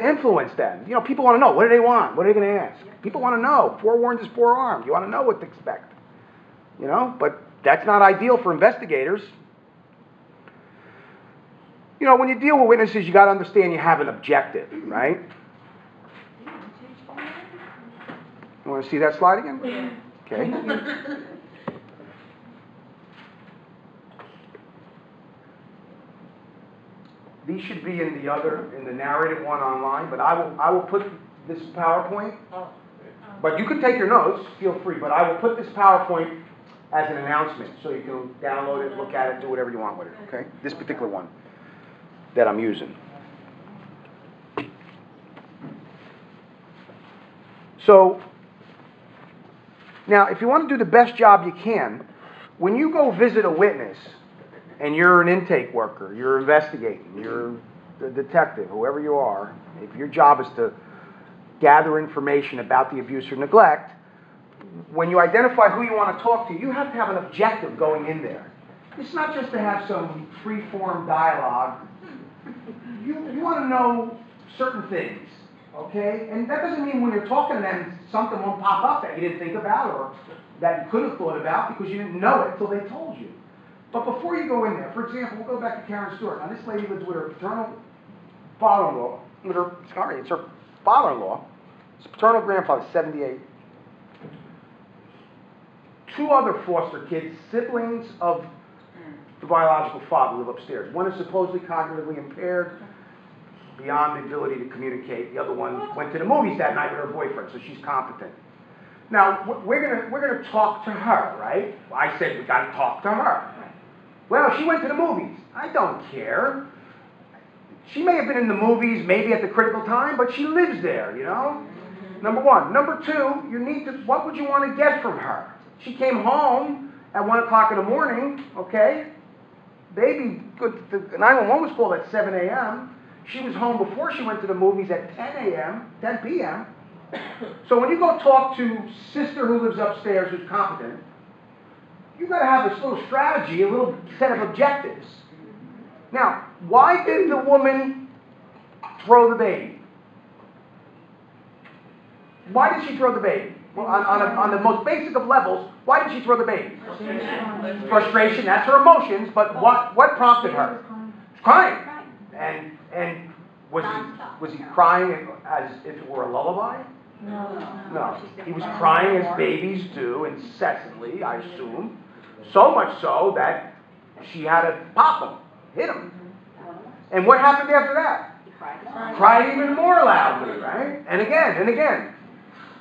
influence them. People want to know, what do they want? What are they going to ask? People want to know. Forewarned is forearmed. You want to know what to expect. But that's not ideal for investigators. When you deal with witnesses, you got to understand you have an objective, right? You want to see that slide again? Yeah. Okay. These should be in the narrated one online, but I will put this PowerPoint. But you can take your notes, feel free, but I will put this PowerPoint as an announcement, so you can download it, look at it, do whatever you want with it, okay? This particular one that I'm using. So, now if you want to do the best job you can, when you go visit a witness, and you're an intake worker, you're investigating, you're a detective, whoever you are, if your job is to gather information about the abuse or neglect, when you identify who you want to talk to, you have to have an objective going in there. It's not just to have some free-form dialogue. You want to know certain things, okay? And that doesn't mean when you're talking to them, something won't pop up that you didn't think about or that you could have thought about because you didn't know it until they told you. But before you go in there, for example, we'll go back to Karen Stewart. Now, this lady lives with her paternal father-in-law, it's her father-in-law, His paternal grandfather, 78. 2 other foster kids, siblings of the biological father, live upstairs. One is supposedly cognitively impaired, beyond the ability to communicate. The other one went to the movies that night with her boyfriend, so she's competent. Now, we're gonna talk to her, right? I said we gotta talk to her. Well, she went to the movies. I don't care. She may have been in the movies, maybe at the critical time, but she lives there, you know? Number one. Number two, you need to, what would you want to get from her? She came home at 1 o'clock in the morning, okay? Baby, the 911 was called at 7 a.m. She was home before she went to the movies at 10 a.m., 10 p.m. So when you go talk to sister who lives upstairs who's competent, you've got to have this little strategy, a little set of objectives. Now, why did the woman throw the baby? Why did she throw the baby? Well, on the most basic of levels, why did she throw the baby? Frustration, that's her emotions, but what prompted her? Crying. And was he crying as if it were a lullaby? No. He was crying as babies do, incessantly, I assume. So much so that she had to pop him, hit him. And what happened after that? He cried. Cried even more loudly, right? And again, and again.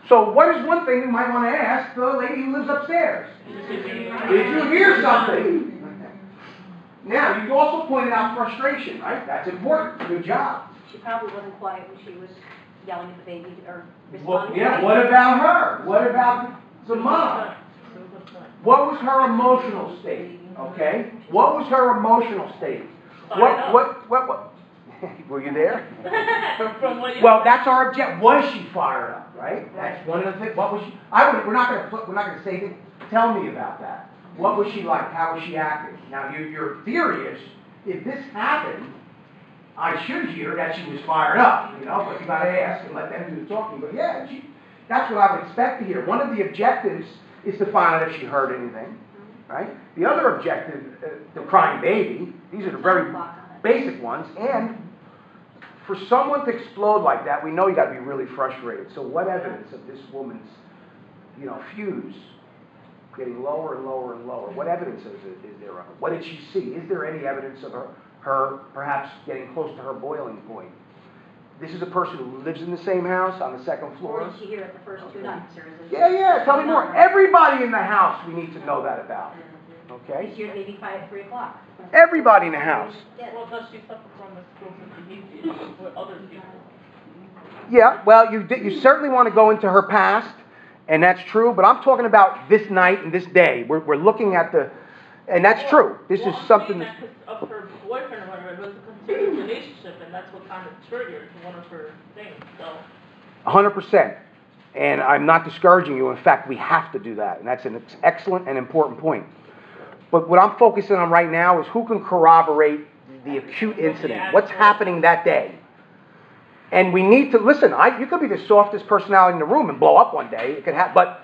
So what is one thing you might want to ask the lady who lives upstairs? Did you hear something? Now, you also pointed out frustration, right? That's important. Good job. She probably wasn't quiet when she was yelling at the baby or Well, responding. yeah, what about her? What about the mom? What was her emotional state? Okay? What was her emotional state? What? Were you there? Well, that's our objective. Was she fired up? Right? That's one of the things. What was she? We're not going to say anything. Tell me about that. What was she like? How was she acting? Now, your theory is, if this happened, I should hear that she was fired up. You know, but you got to ask and let them do the talking. But yeah, that's what I would expect to hear. One of the objectives is to find out if she heard anything. Right? The other objective, the crying baby. These are the very basic ones. And for someone to explode like that, we know you got to be really frustrated. So what evidence of this woman's, fuse getting lower and lower and lower? What evidence is there of it? What did she see? Is there any evidence of her perhaps getting close to her boiling point? This is a person who lives in the same house on the second floor. Or did she hear it the first 2 nights? Or is it Yeah. Tell me more. Everybody in the house we need to know that about. Okay? Did she hear the baby cry at 3 o'clock? Everybody in the house. Well, does she suffer from explosive behavior with other people? Yeah, well, you certainly want to go into her past, and that's true, but I'm talking about this night and this day. We're looking at and that's true. This is something that of her boyfriend or whatever, it was a continued relationship, and that's what kind of triggered one of her things, so. 100%. And I'm not discouraging you. In fact, we have to do that, and that's an excellent and important point. But what I'm focusing on right now is who can corroborate the acute incident. What's happening that day? And we need to listen. You could be the softest personality in the room and blow up one day. It could happen, but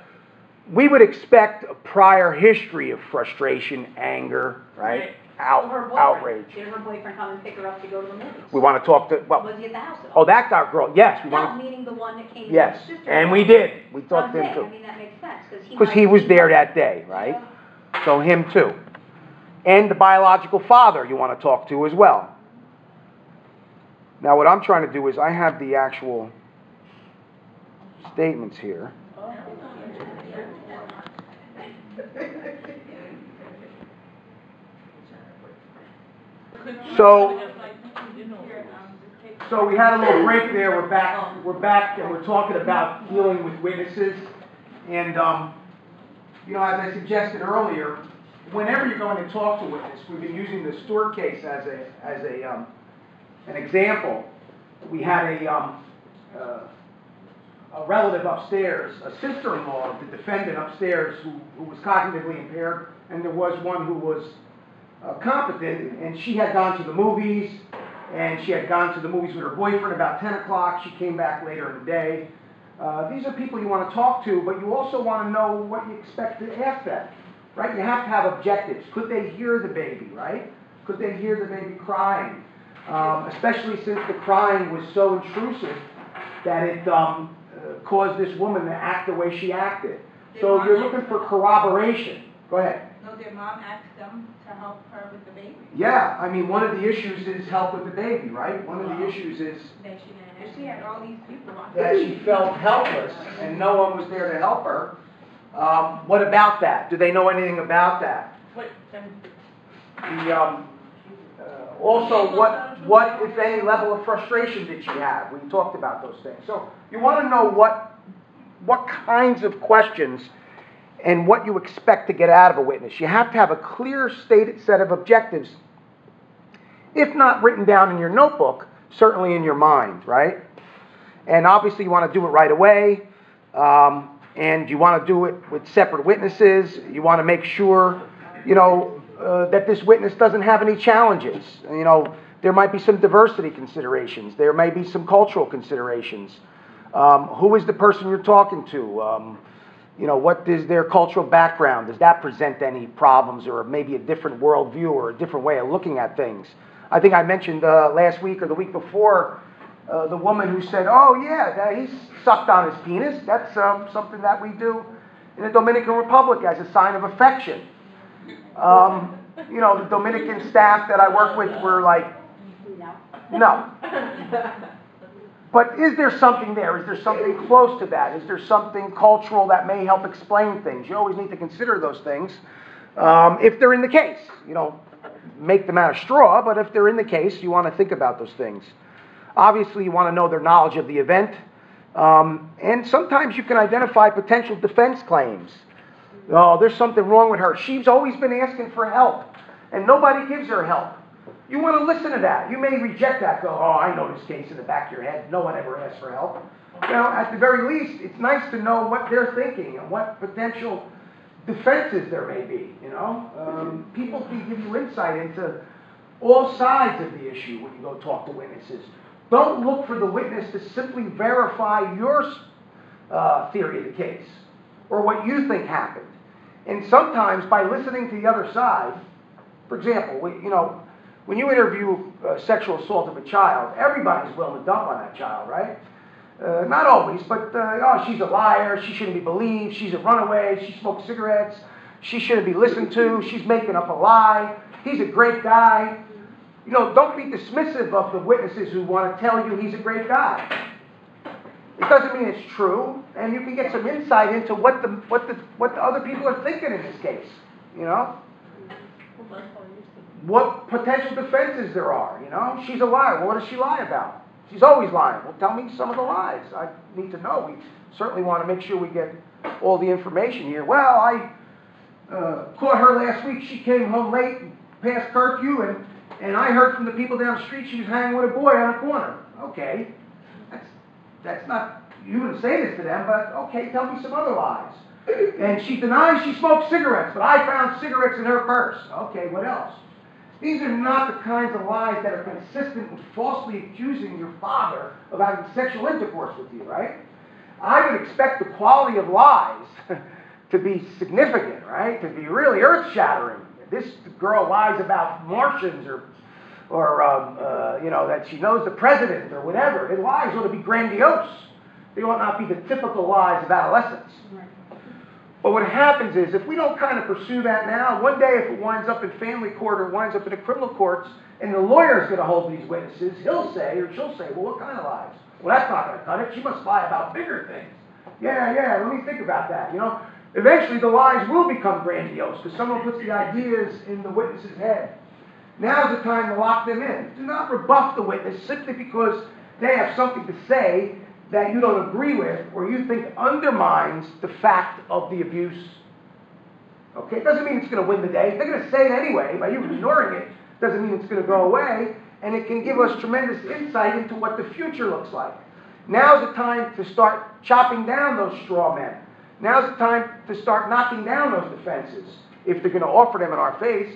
we would expect a prior history of frustration, anger, right? Outrage. Did her boyfriend come and pick her up to go to the movies? We want to talk to. Was he at the house at all? Oh, that girl. Yes, we No, want. meaning the one that came to Yes, his sister. and we did. We talked to him I too. mean, that makes sense Because he was there that day, right? So him too. And the biological father you want to talk to as well. Now what I'm trying to do is I have the actual statements here. So we had a little break there. We're back, and we're talking about dealing with witnesses. And as I suggested earlier, whenever you're going to talk to a witness, we've been using the Stewart case as an example. We had a relative upstairs, a sister-in-law of the defendant upstairs who was cognitively impaired, and there was one who was competent, and she had gone to the movies, and she had gone to the movies with her boyfriend about 10 o'clock. She came back later in the day. These are people you want to talk to, but you also want to know what you expect to ask them, right? You have to have objectives. Could they hear the baby, right? Could they hear the baby crying? Especially since the crying was so intrusive that it caused this woman to act the way she acted. So you're looking for corroboration. Go ahead. No, did mom ask them to help her with the baby? Yeah, I mean, one of the issues is help with the baby, right? One of the issues is That she didn't, and she had all these people on. that she felt helpless and no one was there to help her. What about that? Do they know anything about that? Wait, Also, what, if any, level of frustration did she have? We talked about those things. So you want to know what kinds of questions and what you expect to get out of a witness. You have to have a clear stated set of objectives, if not written down in your notebook, certainly in your mind, right? And obviously you want to do it right away, and you want to do it with separate witnesses. You want to make sure, that this witness doesn't have any challenges. There might be some diversity considerations. There may be some cultural considerations. Who is the person you're talking to? What is their cultural background? Does that present any problems or maybe a different worldview or a different way of looking at things? I think I mentioned last week or the week before the woman who said, oh yeah, he sucked on his penis. That's something that we do in the Dominican Republic as a sign of affection. The Dominican staff that I work with were like, no. But is there something there? Is there something close to that? Is there something cultural that may help explain things? You always need to consider those things if they're in the case. Make them out of straw, but if they're in the case, you want to think about those things. Obviously, you want to know their knowledge of the event. And sometimes you can identify potential defense claims. Oh, there's something wrong with her. She's always been asking for help, and nobody gives her help. You want to listen to that. You may reject that. Go, oh, I know this case in the back of your head. No one ever asked for help. At the very least, it's nice to know what they're thinking and what potential defenses there may be. People can give you insight into all sides of the issue when you go talk to witnesses. Don't look for the witness to simply verify your theory of the case or what you think happened. And sometimes by listening to the other side, for example, when you interview sexual assault of a child, everybody's willing to dump on that child, right? Not always, but, oh, she's a liar, she shouldn't be believed, she's a runaway, she smokes cigarettes, she shouldn't be listened to, she's making up a lie, he's a great guy. Don't be dismissive of the witnesses who want to tell you he's a great guy. It doesn't mean it's true, and you can get some insight into what the other people are thinking in this case, What potential defenses there are, She's a liar. Well, what does she lie about? She's always lying. Well, tell me some of the lies. I need to know. We certainly want to make sure we get all the information here. Well, I caught her last week. She came home late, past curfew, and I heard from the people down the street she was hanging with a boy on a corner. Okay. That's not, you wouldn't say this to them, but okay, tell me some other lies. And she denies she smoked cigarettes, but I found cigarettes in her purse. Okay, what else? These are not the kinds of lies that are consistent with falsely accusing your father of having sexual intercourse with you, right? I would expect the quality of lies to be significant, right? To be really earth-shattering. This girl lies about Martians or that she knows the president or whatever. The lies ought to be grandiose. They ought not be the typical lies of adolescents. But what happens is, if we don't kind of pursue that now, one day if it winds up in family court or winds up in the criminal courts, and the lawyer's going to hold these witnesses, he'll say or she'll say, well, what kind of lies? Well, that's not going to cut it. She must lie about bigger things. Yeah, let me think about that. Eventually the lies will become grandiose because someone puts the ideas in the witness's head. Now's the time to lock them in. Do not rebuff the witness simply because they have something to say that you don't agree with or you think undermines the fact of the abuse. Okay, it doesn't mean it's going to win the day. They're going to say it anyway. By you ignoring it doesn't mean it's going to go away, and it can give us tremendous insight into what the future looks like. Now's the time to start chopping down those straw men. Now's the time to start knocking down those defenses. If they're going to offer them in our face,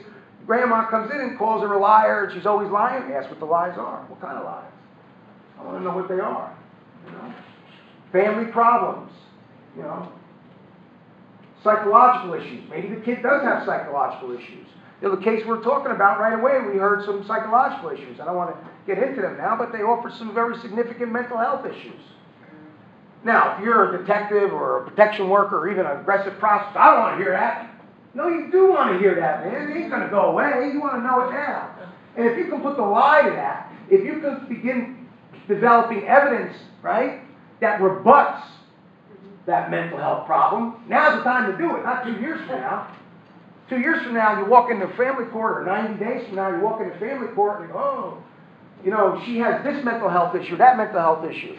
grandma comes in and calls her a liar, and she's always lying. Ask what the lies are. What kind of lies? I want to know what they are. Family problems, psychological issues. Maybe the kid does have psychological issues. The case we're talking about right away, we heard some psychological issues. I don't want to get into them now, but they offer some very significant mental health issues. Now, if you're a detective or a protection worker or even an aggressive prostitute, I don't want to hear that. No, you do want to hear that, man. It ain't going to go away. You want to know it now. And if you can put the lie to that, if you can begin developing evidence, right, that rebuts that mental health problem, now's the time to do it, not 2 years from now. 2 years from now, you walk into family court, or 90 days from now, you walk into family court and you go, oh, you know, she has this mental health issue, that mental health issue.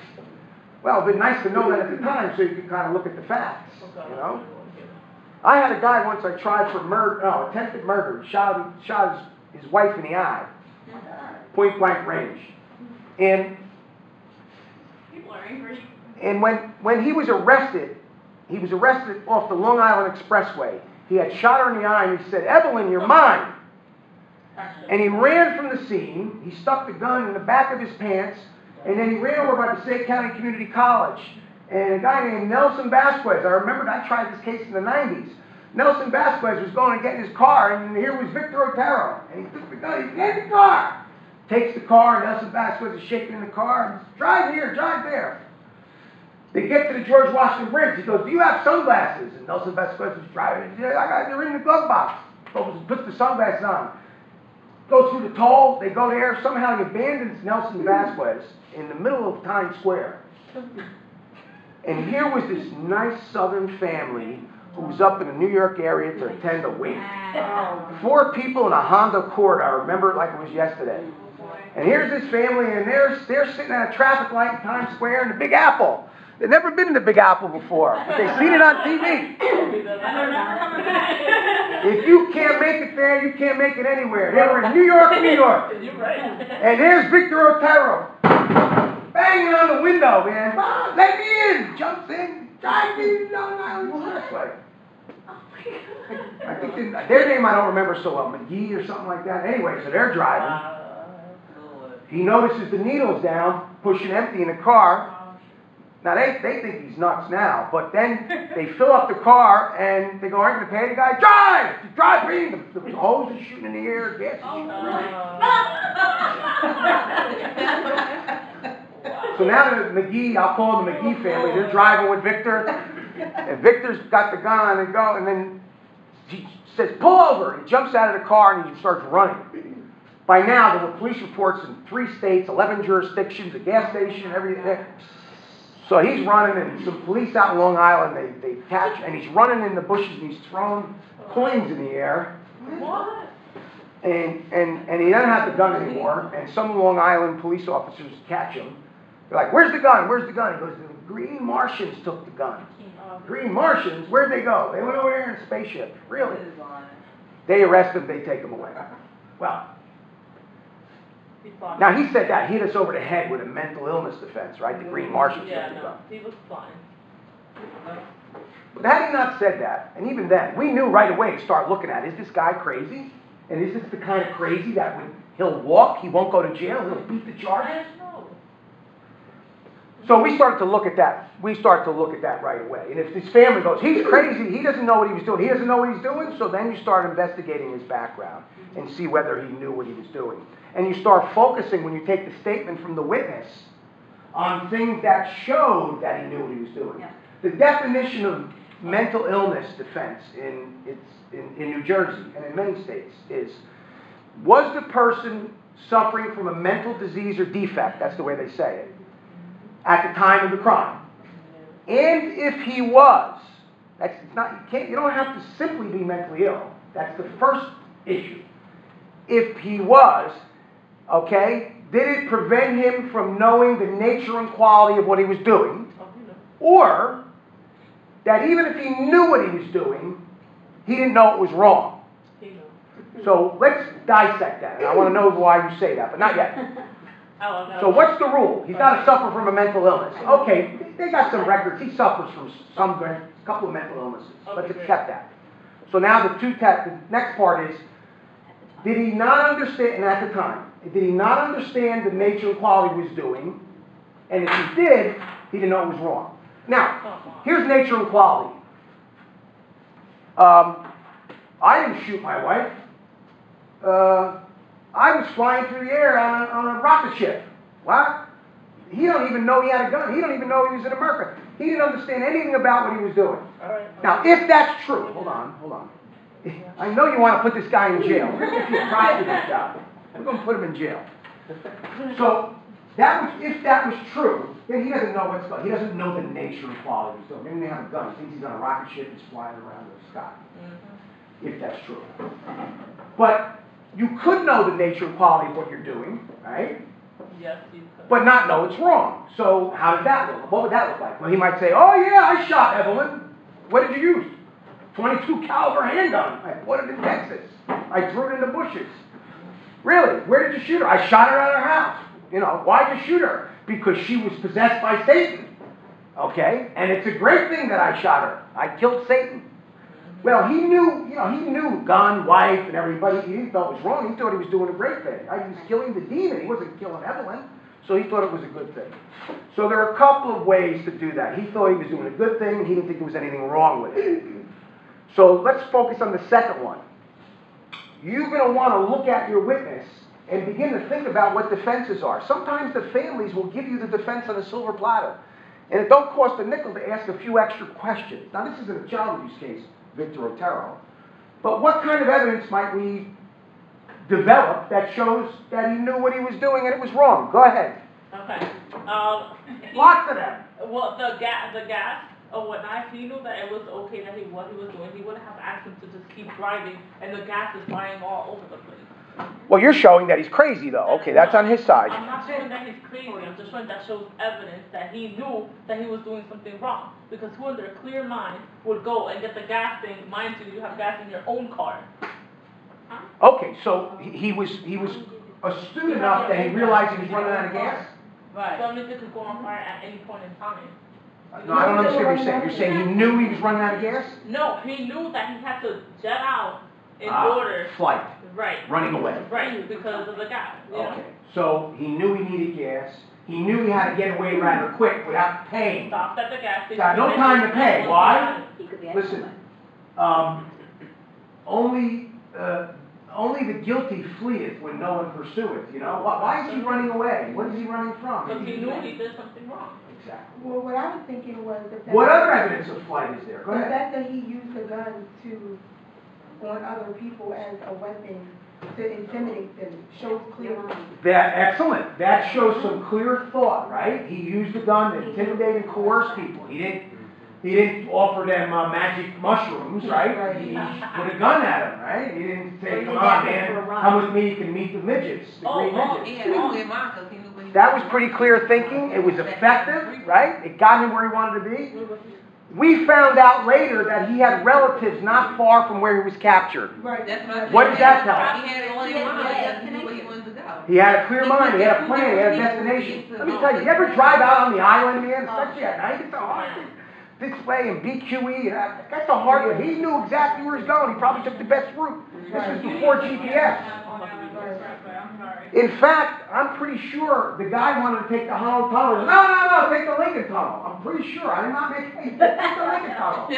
Well, it'd be nice to know that at the time so you can kind of look at the facts, you know? I had a guy once I tried for murder, no, attempted murder. Shot his wife in the eye, point blank range. And People are angry. And when he was arrested off the Long Island Expressway. He had shot her in the eye and he said, "Evelyn, you're mine." And he ran from the scene. He stuck the gun in the back of his pants, and then he ran over by Passaic County Community College. And a guy named Nelson Vasquez, I remembered I tried this case in the 90s. Nelson Vasquez was going to get in his car, and here was Victor Otero. And he took the gun, he get in the car. Takes the car, and Nelson Vasquez is shaking in the car, and says, "Drive here, drive there." They get to the George Washington Bridge. He goes, "Do you have sunglasses?" And Nelson Vasquez is driving. He says, "They're in the glove box." Puts the sunglasses on. Goes through the toll. They go there. Somehow he abandons Nelson Vasquez in the middle of Times Square. And here was this nice Southern family who was up in the New York area to attend a wake. 4 people in a Honda Accord. I remember it like it was yesterday. And here's this family, and they're sitting at a traffic light in Times Square in the Big Apple. They've never been in the Big Apple before, but they've seen it on TV. If you can't make it there, you can't make it anywhere. They were in New York, New York. You're right. And there's Victor Otero, banging on the window, man. "Mom, let me in!" Jumps in, drive me down Island Expressway. I think their name I don't remember so well, McGee or something like that. Anyway, so they're driving. He notices the needle's down, pushing empty in the car. Now, they think he's nuts now, but then they fill up the car and they go, "Aren't you going to pay the guy?" "Drive! Drive me!" The hose is shooting in the air, gas is shooting in the air. So now the McGee, I'll call them the McGee family, they're driving with Victor, and Victor's got the gun and go, and then he says, "Pull over!" He jumps out of the car and he starts running. By now, there were police reports in 3 states, 11 jurisdictions, a gas station, everything. So he's running, and some police out in Long Island, they catch, and he's running in the bushes, and he's throwing coins in the air. What? And he doesn't have the gun anymore, and some Long Island police officers catch him. They're like, "Where's the gun? Where's the gun?" He goes, "The Green Martians took the gun." "Green Martians? Where'd they go?" "They went over there in a spaceship." "Really?" They arrest him, they take him away. Well, now he said that, hit us over the head with a mental illness defense, right? The Green Martians Yeah, took the no, gun. he was fine. But had he not said that, and even then, we knew right away to start looking at, is this guy crazy? And is this the kind of crazy that he'll walk, he won't go to jail, he'll beat the charge? So we started to look at that. We started to look at that right away. And if his family goes, "He's crazy, he doesn't know what he was doing," he doesn't know what he's doing, so then you start investigating his background and see whether he knew what he was doing. And you start focusing, when you take the statement from the witness, on things that showed that he knew what he was doing. Yeah. The definition of mental illness defense in New Jersey and in many states is, was the person suffering from a mental disease or defect, that's the way they say it, at the time of the crime? And if he was, you don't have to simply be mentally ill. That's the first issue. If he was, okay, did it prevent him from knowing the nature and quality of what he was doing? Or that even if he knew what he was doing, he didn't know it was wrong? So let's dissect that. And I want to know why you say that, but not yet. So what's the rule? He's got to suffer from a mental illness. Okay, they got some records. He suffers from a couple of mental illnesses. Let's accept that. So now the next part is, did he not understand, and at the time, did he not understand the nature and quality he was doing? And if he did, he didn't know it was wrong. Now, here's nature and quality. I didn't shoot my wife. I was flying through the air on a rocket ship. What? He don't even know he had a gun. He don't even know he was in America. He didn't understand anything about what he was doing. All right. Now, if that's true, hold on. I know you want to put this guy in jail. We're going to get you a prosecutor's job. We're going to put him in jail. So, if that was true, then he doesn't know what's going on. He doesn't know the nature and quality of his doing. Maybe they have a gun. He thinks he's on a rocket ship and he's flying around the sky. If that's true. But you could know the nature and quality of what you're doing, right? Yes, you could. But not know it's wrong. So how does that look? What would that look like? Well, he might say, oh yeah, I shot Evelyn. What did you use? 22 caliber handgun. I bought it in Texas. I threw it in the bushes. Really? Where did you shoot her? I shot her at her house. You know, why'd you shoot her? Because she was possessed by Satan. Okay? And it's a great thing that I shot her. I killed Satan. Well, he knew gun, wife, and everybody. He didn't thought it was wrong. He thought he was doing a great thing. He was killing the demon. He wasn't killing Evelyn. So he thought it was a good thing. So there are a couple of ways to do that. He thought he was doing a good thing. He didn't think there was anything wrong with it. So let's focus on the second one. You're going to want to look at your witness and begin to think about what defenses are. Sometimes the families will give you the defense on a silver platter. And it don't cost a nickel to ask a few extra questions. Now, this isn't a child abuse case, Victor Otero. But what kind of evidence might we develop that shows that he knew what he was doing and it was wrong? Go ahead. Okay. Lots of them. Well, the gas or whatnot, if he knew that it was okay that what he was doing, he wouldn't have asked him to just keep driving, and the gas is flying all over the place. Well, you're showing that he's crazy, though. Okay, that's on his side. I'm not showing that he's crazy. I'm just showing that shows evidence that he knew that he was doing something wrong. Because who in their clear mind would go and get the gas thing? Mind you have gas in your own car. Okay, so he was astute enough that he realized he was running out of gas? Right. So it could go on fire at any point in time. No, I don't understand what you're saying. You're saying he knew he was running out of gas? No, he knew that he had to jet out in order. Flight. Right. Running away. Right, because of the gas. Okay, so he knew he needed gas. He knew he had to get away rather quick without paying. Stopped at the gas station. Got no time to pay. Why? He could be Listen, only the guilty fleeth when no one pursueth, you know? Why is he running away? What is he running from? Because he knew he did something wrong. Exactly. Well, what I was thinking was the fact. What other evidence of flight is there? Go The ahead. fact that he used the gun on other people as a weapon to intimidate them shows clearly. Excellent. That shows some clear thought, right? He used the gun to intimidate and coerce people. He didn't offer them magic mushrooms, right? He put a gun at them, right? He didn't say, come on, man, come with me, you can meet the midgets, the green midgets. That was pretty clear thinking. It was effective, right? It got him where he wanted to be. We found out later that he had relatives not far from where he was captured. Right. What does that tell us? He had it on his mind. He knew where he wanted to go. He had a clear mind, he had a plan, he had a destination. Let me tell you, you ever drive out on the island, man, especially at night, it's a hard thing. This way and BQE, that's a hard way. He knew exactly where he's going. He probably took the best route. This was before GPS. In fact, I'm pretty sure the guy wanted to take the Hollow Tunnel. No, take the Lincoln Tunnel. I'm pretty sure. I did not make take the Lincoln Tunnel.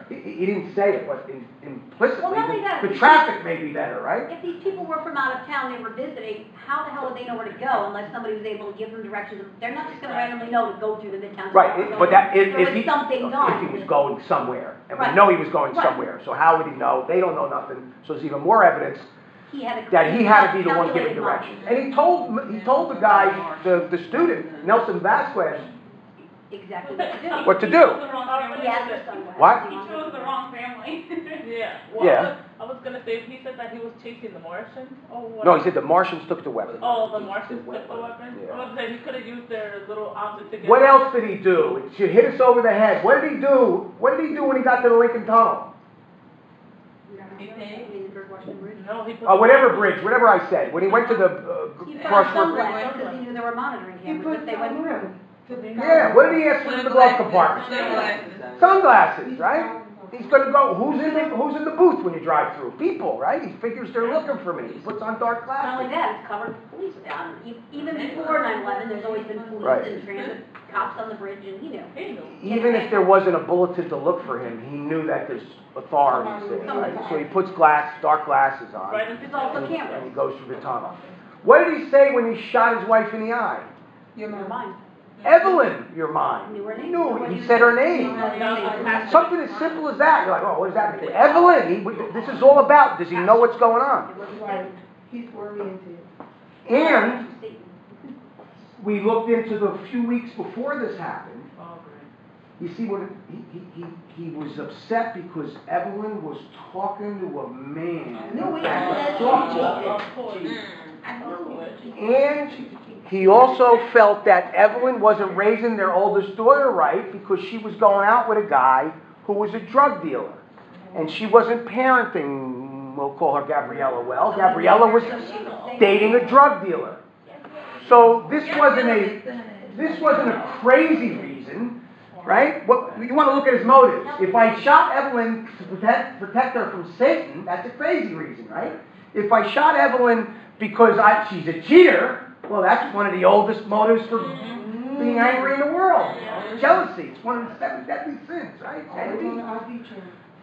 He didn't say it, but implicitly, Well, not only that, the traffic may be better, right? If these people were from out of town, they were visiting, how the hell would they know where to go unless somebody was able to give them directions? They're not just gonna randomly know to go through the Midtown. Right, but that, if There was he something done. was going somewhere, and we Right. know he was going Right. somewhere, so how would he know? They don't know nothing, so there's even more evidence He had a that he had to be the one calculated giving mind. directions. And he told the guy, the student, Nelson Vasquez, Exactly what to do. what to He do. chose the wrong family. He asked for something. What? He chose the wrong family. Yeah. Well, Yeah. I was gonna say, he said that he was chasing the Martians. Oh, what? No, he said the Martians took the weapon. Oh, the Martians took the weapon? Yeah. I was saying he could have used their little object to get. What else did he do? It should hit us over the head. What did he do? What did he do when he got to the Lincoln Tunnel? He paid. I mean, the George Washington Bridge. No, he put. Whatever bridge, whatever I said. When he went to the He put on crossroads. sunglasses because he knew there were monitoring He cameras put that they went through. Yeah, what did he ask for in the glove compartment? Sunglasses. Sunglasses, right? He's gonna go, who's in the booth when you drive through? People, right? He figures they're looking for me. He puts on dark Not only glasses. that, it's covered with police down. Even before 9/11, there's always been police Right. and transit cops on the bridge, and he knew. He knew. Even if there wasn't a bulletin to look for him, he knew that there's authorities there, right? So he puts dark glasses on, Right, and There's also and he cameras. goes through the tunnel. What did he say when he shot his wife in the eye? Your Never mind. mind. Evelyn, you're mine. Knew her He name. knew, he said her name. Something as simple as that. You're like, oh, what does that mean? Evelyn, this is all about, does he know what's going on? Right, he's oriented. And we looked into the few weeks before this happened. You see what, he was upset because Evelyn was talking to a man No, we at the don't. softball. Of course. And he also felt that Evelyn wasn't raising their oldest daughter right because she was going out with a guy who was a drug dealer. And she wasn't parenting, we'll call her Gabriella well. Gabriella was dating a drug dealer. So this wasn't a crazy reason, right? What, you want to look at his motives. If I shot Evelyn to protect her from Satan, that's a crazy reason, right? If I shot Evelyn because she's a cheater, well, that's one of the oldest motives for being angry in the world. Jealousy. It's one of the 7 deadly sins, right? Envy.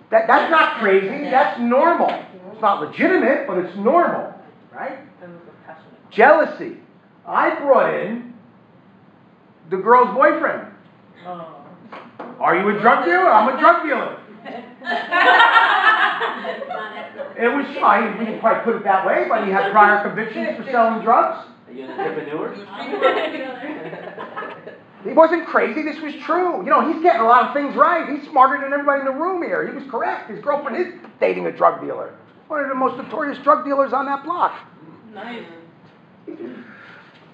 That's not crazy. That's normal. It's not legitimate, but it's normal, right? Jealousy. I brought in the girl's boyfriend. Are you a drug dealer? I'm a drug dealer. It was fine. We didn't quite put it that way, but he had prior convictions for selling drugs. Are you an entrepreneur? He wasn't crazy. This was true. You know, he's getting a lot of things right. He's smarter than everybody in the room here. He was correct. His girlfriend is dating a drug dealer. One of the most notorious drug dealers on that block. Nice.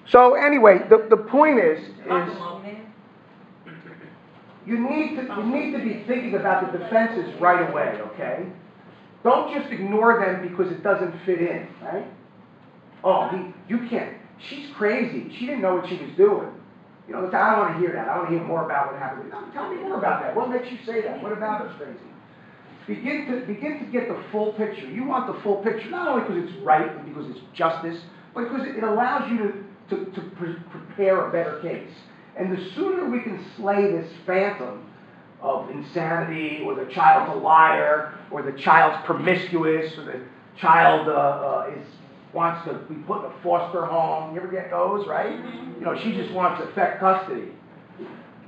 So anyway, the point is you need to be thinking about the defenses right away, okay? Don't just ignore them because it doesn't fit in, right? Oh, you can't. She's crazy. She didn't know what she was doing. You know, I don't want to hear that. I want to hear more about what happened. No, tell me more about that. What makes you say that? What about her's crazy? Begin to get the full picture. You want the full picture, not only because it's right and because it's justice, but because it allows you to prepare a better case. And the sooner we can slay this phantom of insanity, or the child's a liar, or the child's promiscuous, or the child wants to be put in a foster home. You ever get those, right? You know, she just wants effect custody.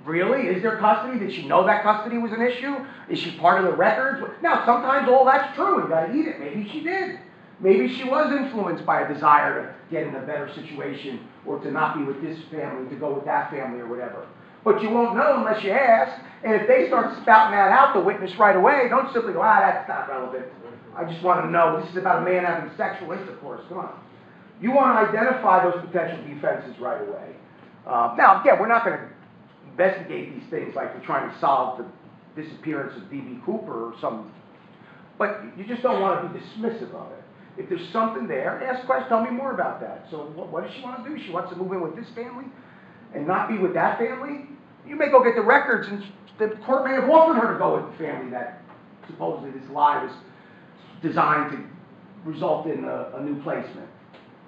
Really? Is there custody? Did she know that custody was an issue? Is she part of the records? Now, sometimes all that's true. You gotta eat it. Maybe she did. Maybe she was influenced by a desire to get in a better situation, or to not be with this family, to go with that family, or whatever. But you won't know unless you ask. And if they start spouting that out, the witness right away, don't simply go, that's not relevant. I just want to know. This is about a man having sexual intercourse. Come on. You want to identify those potential defenses right away. Now, again, we're not going to investigate these things like we're trying to solve the disappearance of D.B. Cooper or some, but you just don't want to be dismissive of it. If there's something there, ask questions. Tell me more about that. So what does she want to do? She wants to move in with this family and not be with that family? You may go get the records, and the court may have offered her to go with the family that supposedly this lie was designed to result in a new placement.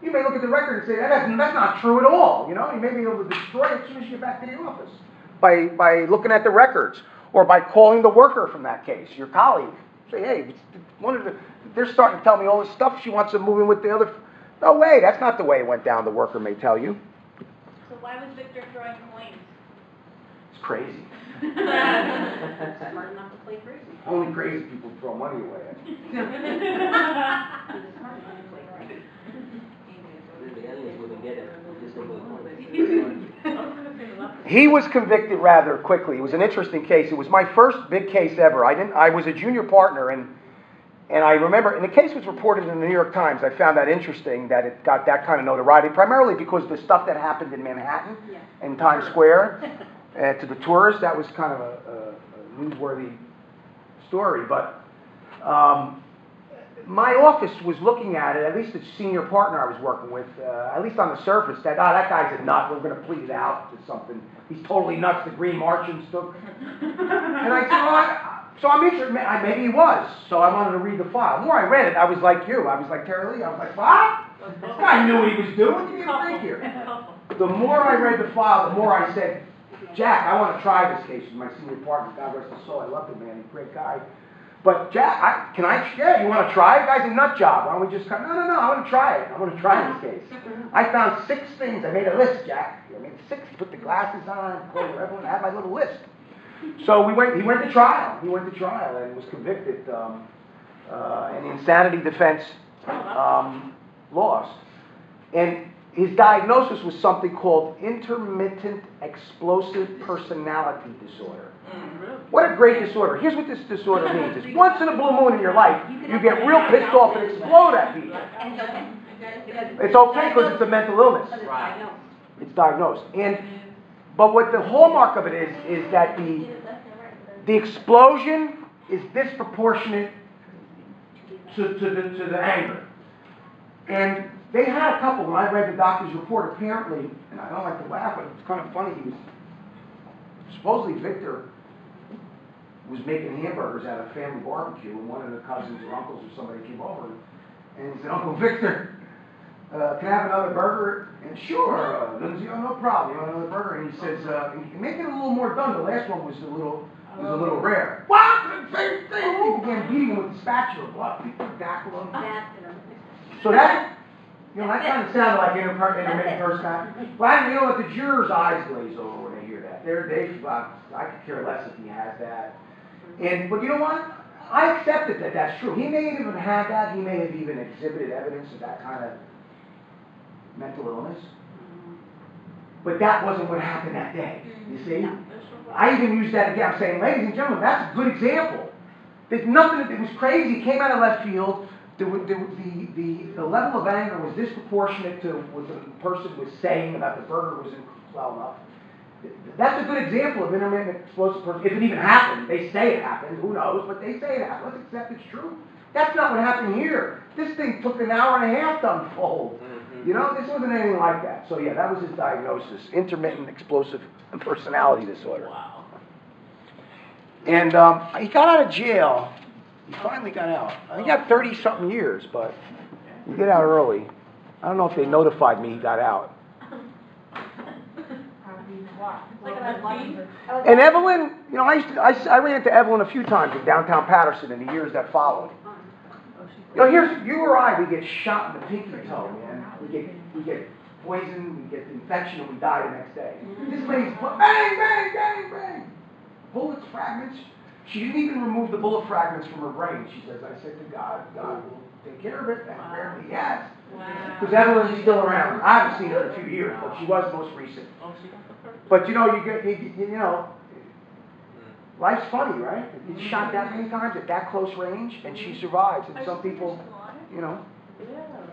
You may look at the record and say, that's not true at all. You know, you may be able to destroy it as soon as you get back to the office by looking at the records, or by calling the worker from that case, your colleague. Say, hey, they're starting to tell me all this stuff. She wants to move in with the other. No way, that's not the way it went down, the worker may tell you. So why was Victor throwing complaints? It's crazy. Smart enough to play crazy. Only crazy people throw money away. He was smart enough to play crazy. The aliens wouldn't get it. Just a little. He was convicted rather quickly. It was an interesting case. It was my first big case ever. I was a junior partner, and I remember, and the case was reported in the New York Times. I found that interesting that it got that kind of notoriety, primarily because the stuff that happened in Manhattan and Times Square to the tourists, that was kind of a newsworthy story. But my office was looking at it, at least the senior partner I was working with, at least on the surface, that guy's a nut, we're going to plead it out to something. He's totally nuts, the Green Martians took. And I said, so I'm interested, maybe he was, so I wanted to read the file. The more I read it, I was like you, I was like Terry Lee, I was like, what? This guy knew what he was doing, give me a break here. The more I read the file, the more I said, Jack, I want to try this case with my senior partner, God rest his soul, I love the man, he's a great guy. But Jack, yeah, you want to try it? Guy's a nut job. Why don't we just come? No, I want to try it. I want to try this case. I found 6 things. I made a list, Jack. I made 6, put the glasses on, called everyone, I had my little list. So he went to trial. He went to trial and was convicted. And the insanity defense lost. And his diagnosis was something called intermittent explosive personality disorder. What a great disorder. Here's what this disorder means. It's once in a blue moon in your life, you get real pissed off and explode at people. And it's okay. It's okay because it's a mental illness. Because it's diagnosed. It's diagnosed. But what the hallmark of it is that the explosion is disproportionate to the anger. And they had a couple, when I read the doctor's report, apparently, and I don't like to laugh, but it's kind of funny, supposedly Victor was making hamburgers at a family barbecue, and one of the cousins or uncles or somebody came over, and he said, Uncle Victor, can I have another burger? And sure, Lindsay, no problem, you want another burger? And he says, make it a little more done, the last one was a little rare. What? Same thing! He began beating him with the spatula, blood, people tackle him. So that, that kind of sounded like intermittent personality. Well, you know what, the jurors' eyes glaze over when they hear that. I could care less if he has that. But you know what? I accepted that that's true. He may have even had that. He may have even exhibited evidence of that kind of mental illness. But that wasn't what happened that day. You see? I even used that again. I'm saying, ladies and gentlemen, that's a good example. There's nothing. It was crazy. It came out of left field. The level of anger was disproportionate to what the person was saying about the burger wasn't well enough. That's a good example of intermittent explosive personality. If it even happened, they say it happened. Who knows? But they say it happened. Let's accept it's true. That's not what happened here. This thing took an hour and a half to unfold. This wasn't anything like that. So yeah, that was his diagnosis: intermittent explosive personality disorder. Wow. And he got out of jail. He finally got out. He got 30-something years, but he got out early. I don't know if they notified me he got out. And Evelyn, I ran into Evelyn a few times in downtown Patterson in the years that followed. Here's you or I, we get shot in the pinky toe, man. We get poison, we get infection, and we die the next day. This lady's bang, bang, bang, bang. Bullets, fragments. She didn't even remove the bullet fragments from her brain. She says, I said to God will take care of it, and apparently he has. Because Evelyn's still around. I haven't seen her in a few years, but she was most recent. But life's funny, right? You get shot that many times at that close range, and she survives. And some people,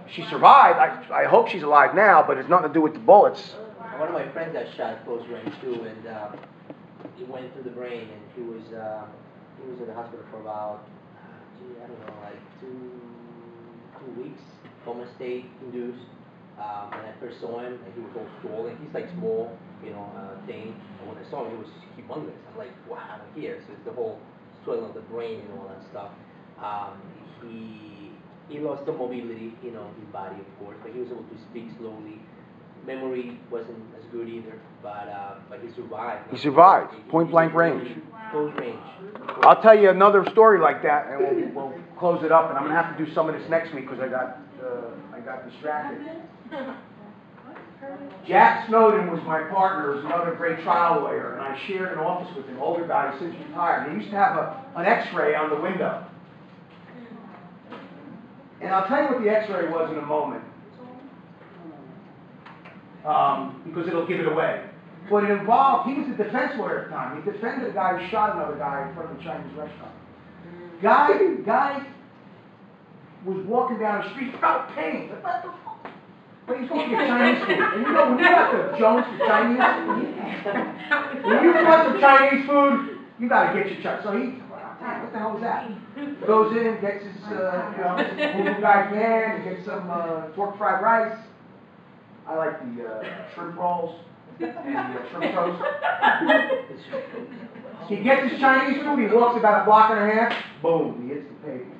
she survived. I hope she's alive now, but it's nothing to do with the bullets. One of my friends got shot at close range too, and he went through the brain, and he was in the hospital for about, I don't know, like two weeks, coma state induced. When I first saw him, he was all swollen. He's like small, thing. And when I saw him, he was humongous. I'm like, wow, I'm here. So it's the whole swelling of the brain and all that stuff. He lost the mobility, his body, of course, but he was able to speak slowly. Memory wasn't as good either, but he survived. He survived, point blank range. Close range. I'll tell you another story like that, and we'll close it up. And I'm gonna have to do some of this next week because I got distracted. Jack Snowden was my partner, was another great trial lawyer, and I shared an office with him, older guy, he's since retired. He used to have an X-ray on the window. And I'll tell you what the X-ray was in a moment. Because it'll give it away. But it involved, he was a defense lawyer at the time. He defended a guy who shot another guy in front of a Chinese restaurant. Guy was walking down the street, felt pain. What the fuck? But he's going to get Chinese food. And when you got the Jones for Chinese food, when you want some Chinese food, you got to get your Chinese. So what the hell was that? Goes in, gets his, food guy can, gets some pork fried rice. I like the shrimp rolls and the shrimp toast. He gets his Chinese food, he walks about a block and a half, boom, he hits the pavement.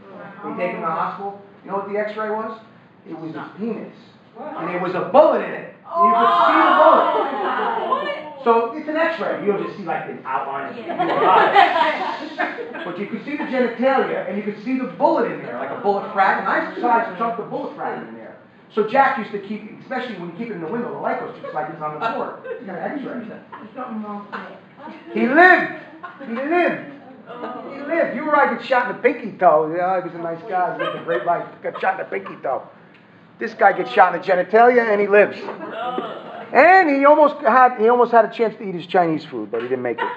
They take him to the hospital. You know what the X-ray was? It was his penis. And there was a bullet in it. You could see the bullet. So it's an X-ray. You'll just see like the outline of your eyes. But you can see the genitalia, and you can see the bullet in there, like a bullet fragment, nice sized chunk of bullet fragment in there. So Jack used to keep, especially when you keep it in the window, the light goes just like it's on the floor. You got an X-ray. There's something wrong with it. He lived. He lived. He lived. You or I get shot in the pinky toe. Yeah, he was a nice guy. He lived a great life. Got shot in the pinky toe. This guy gets shot in the genitalia, and he lives. And he almost had a chance to eat his Chinese food, but he didn't make it.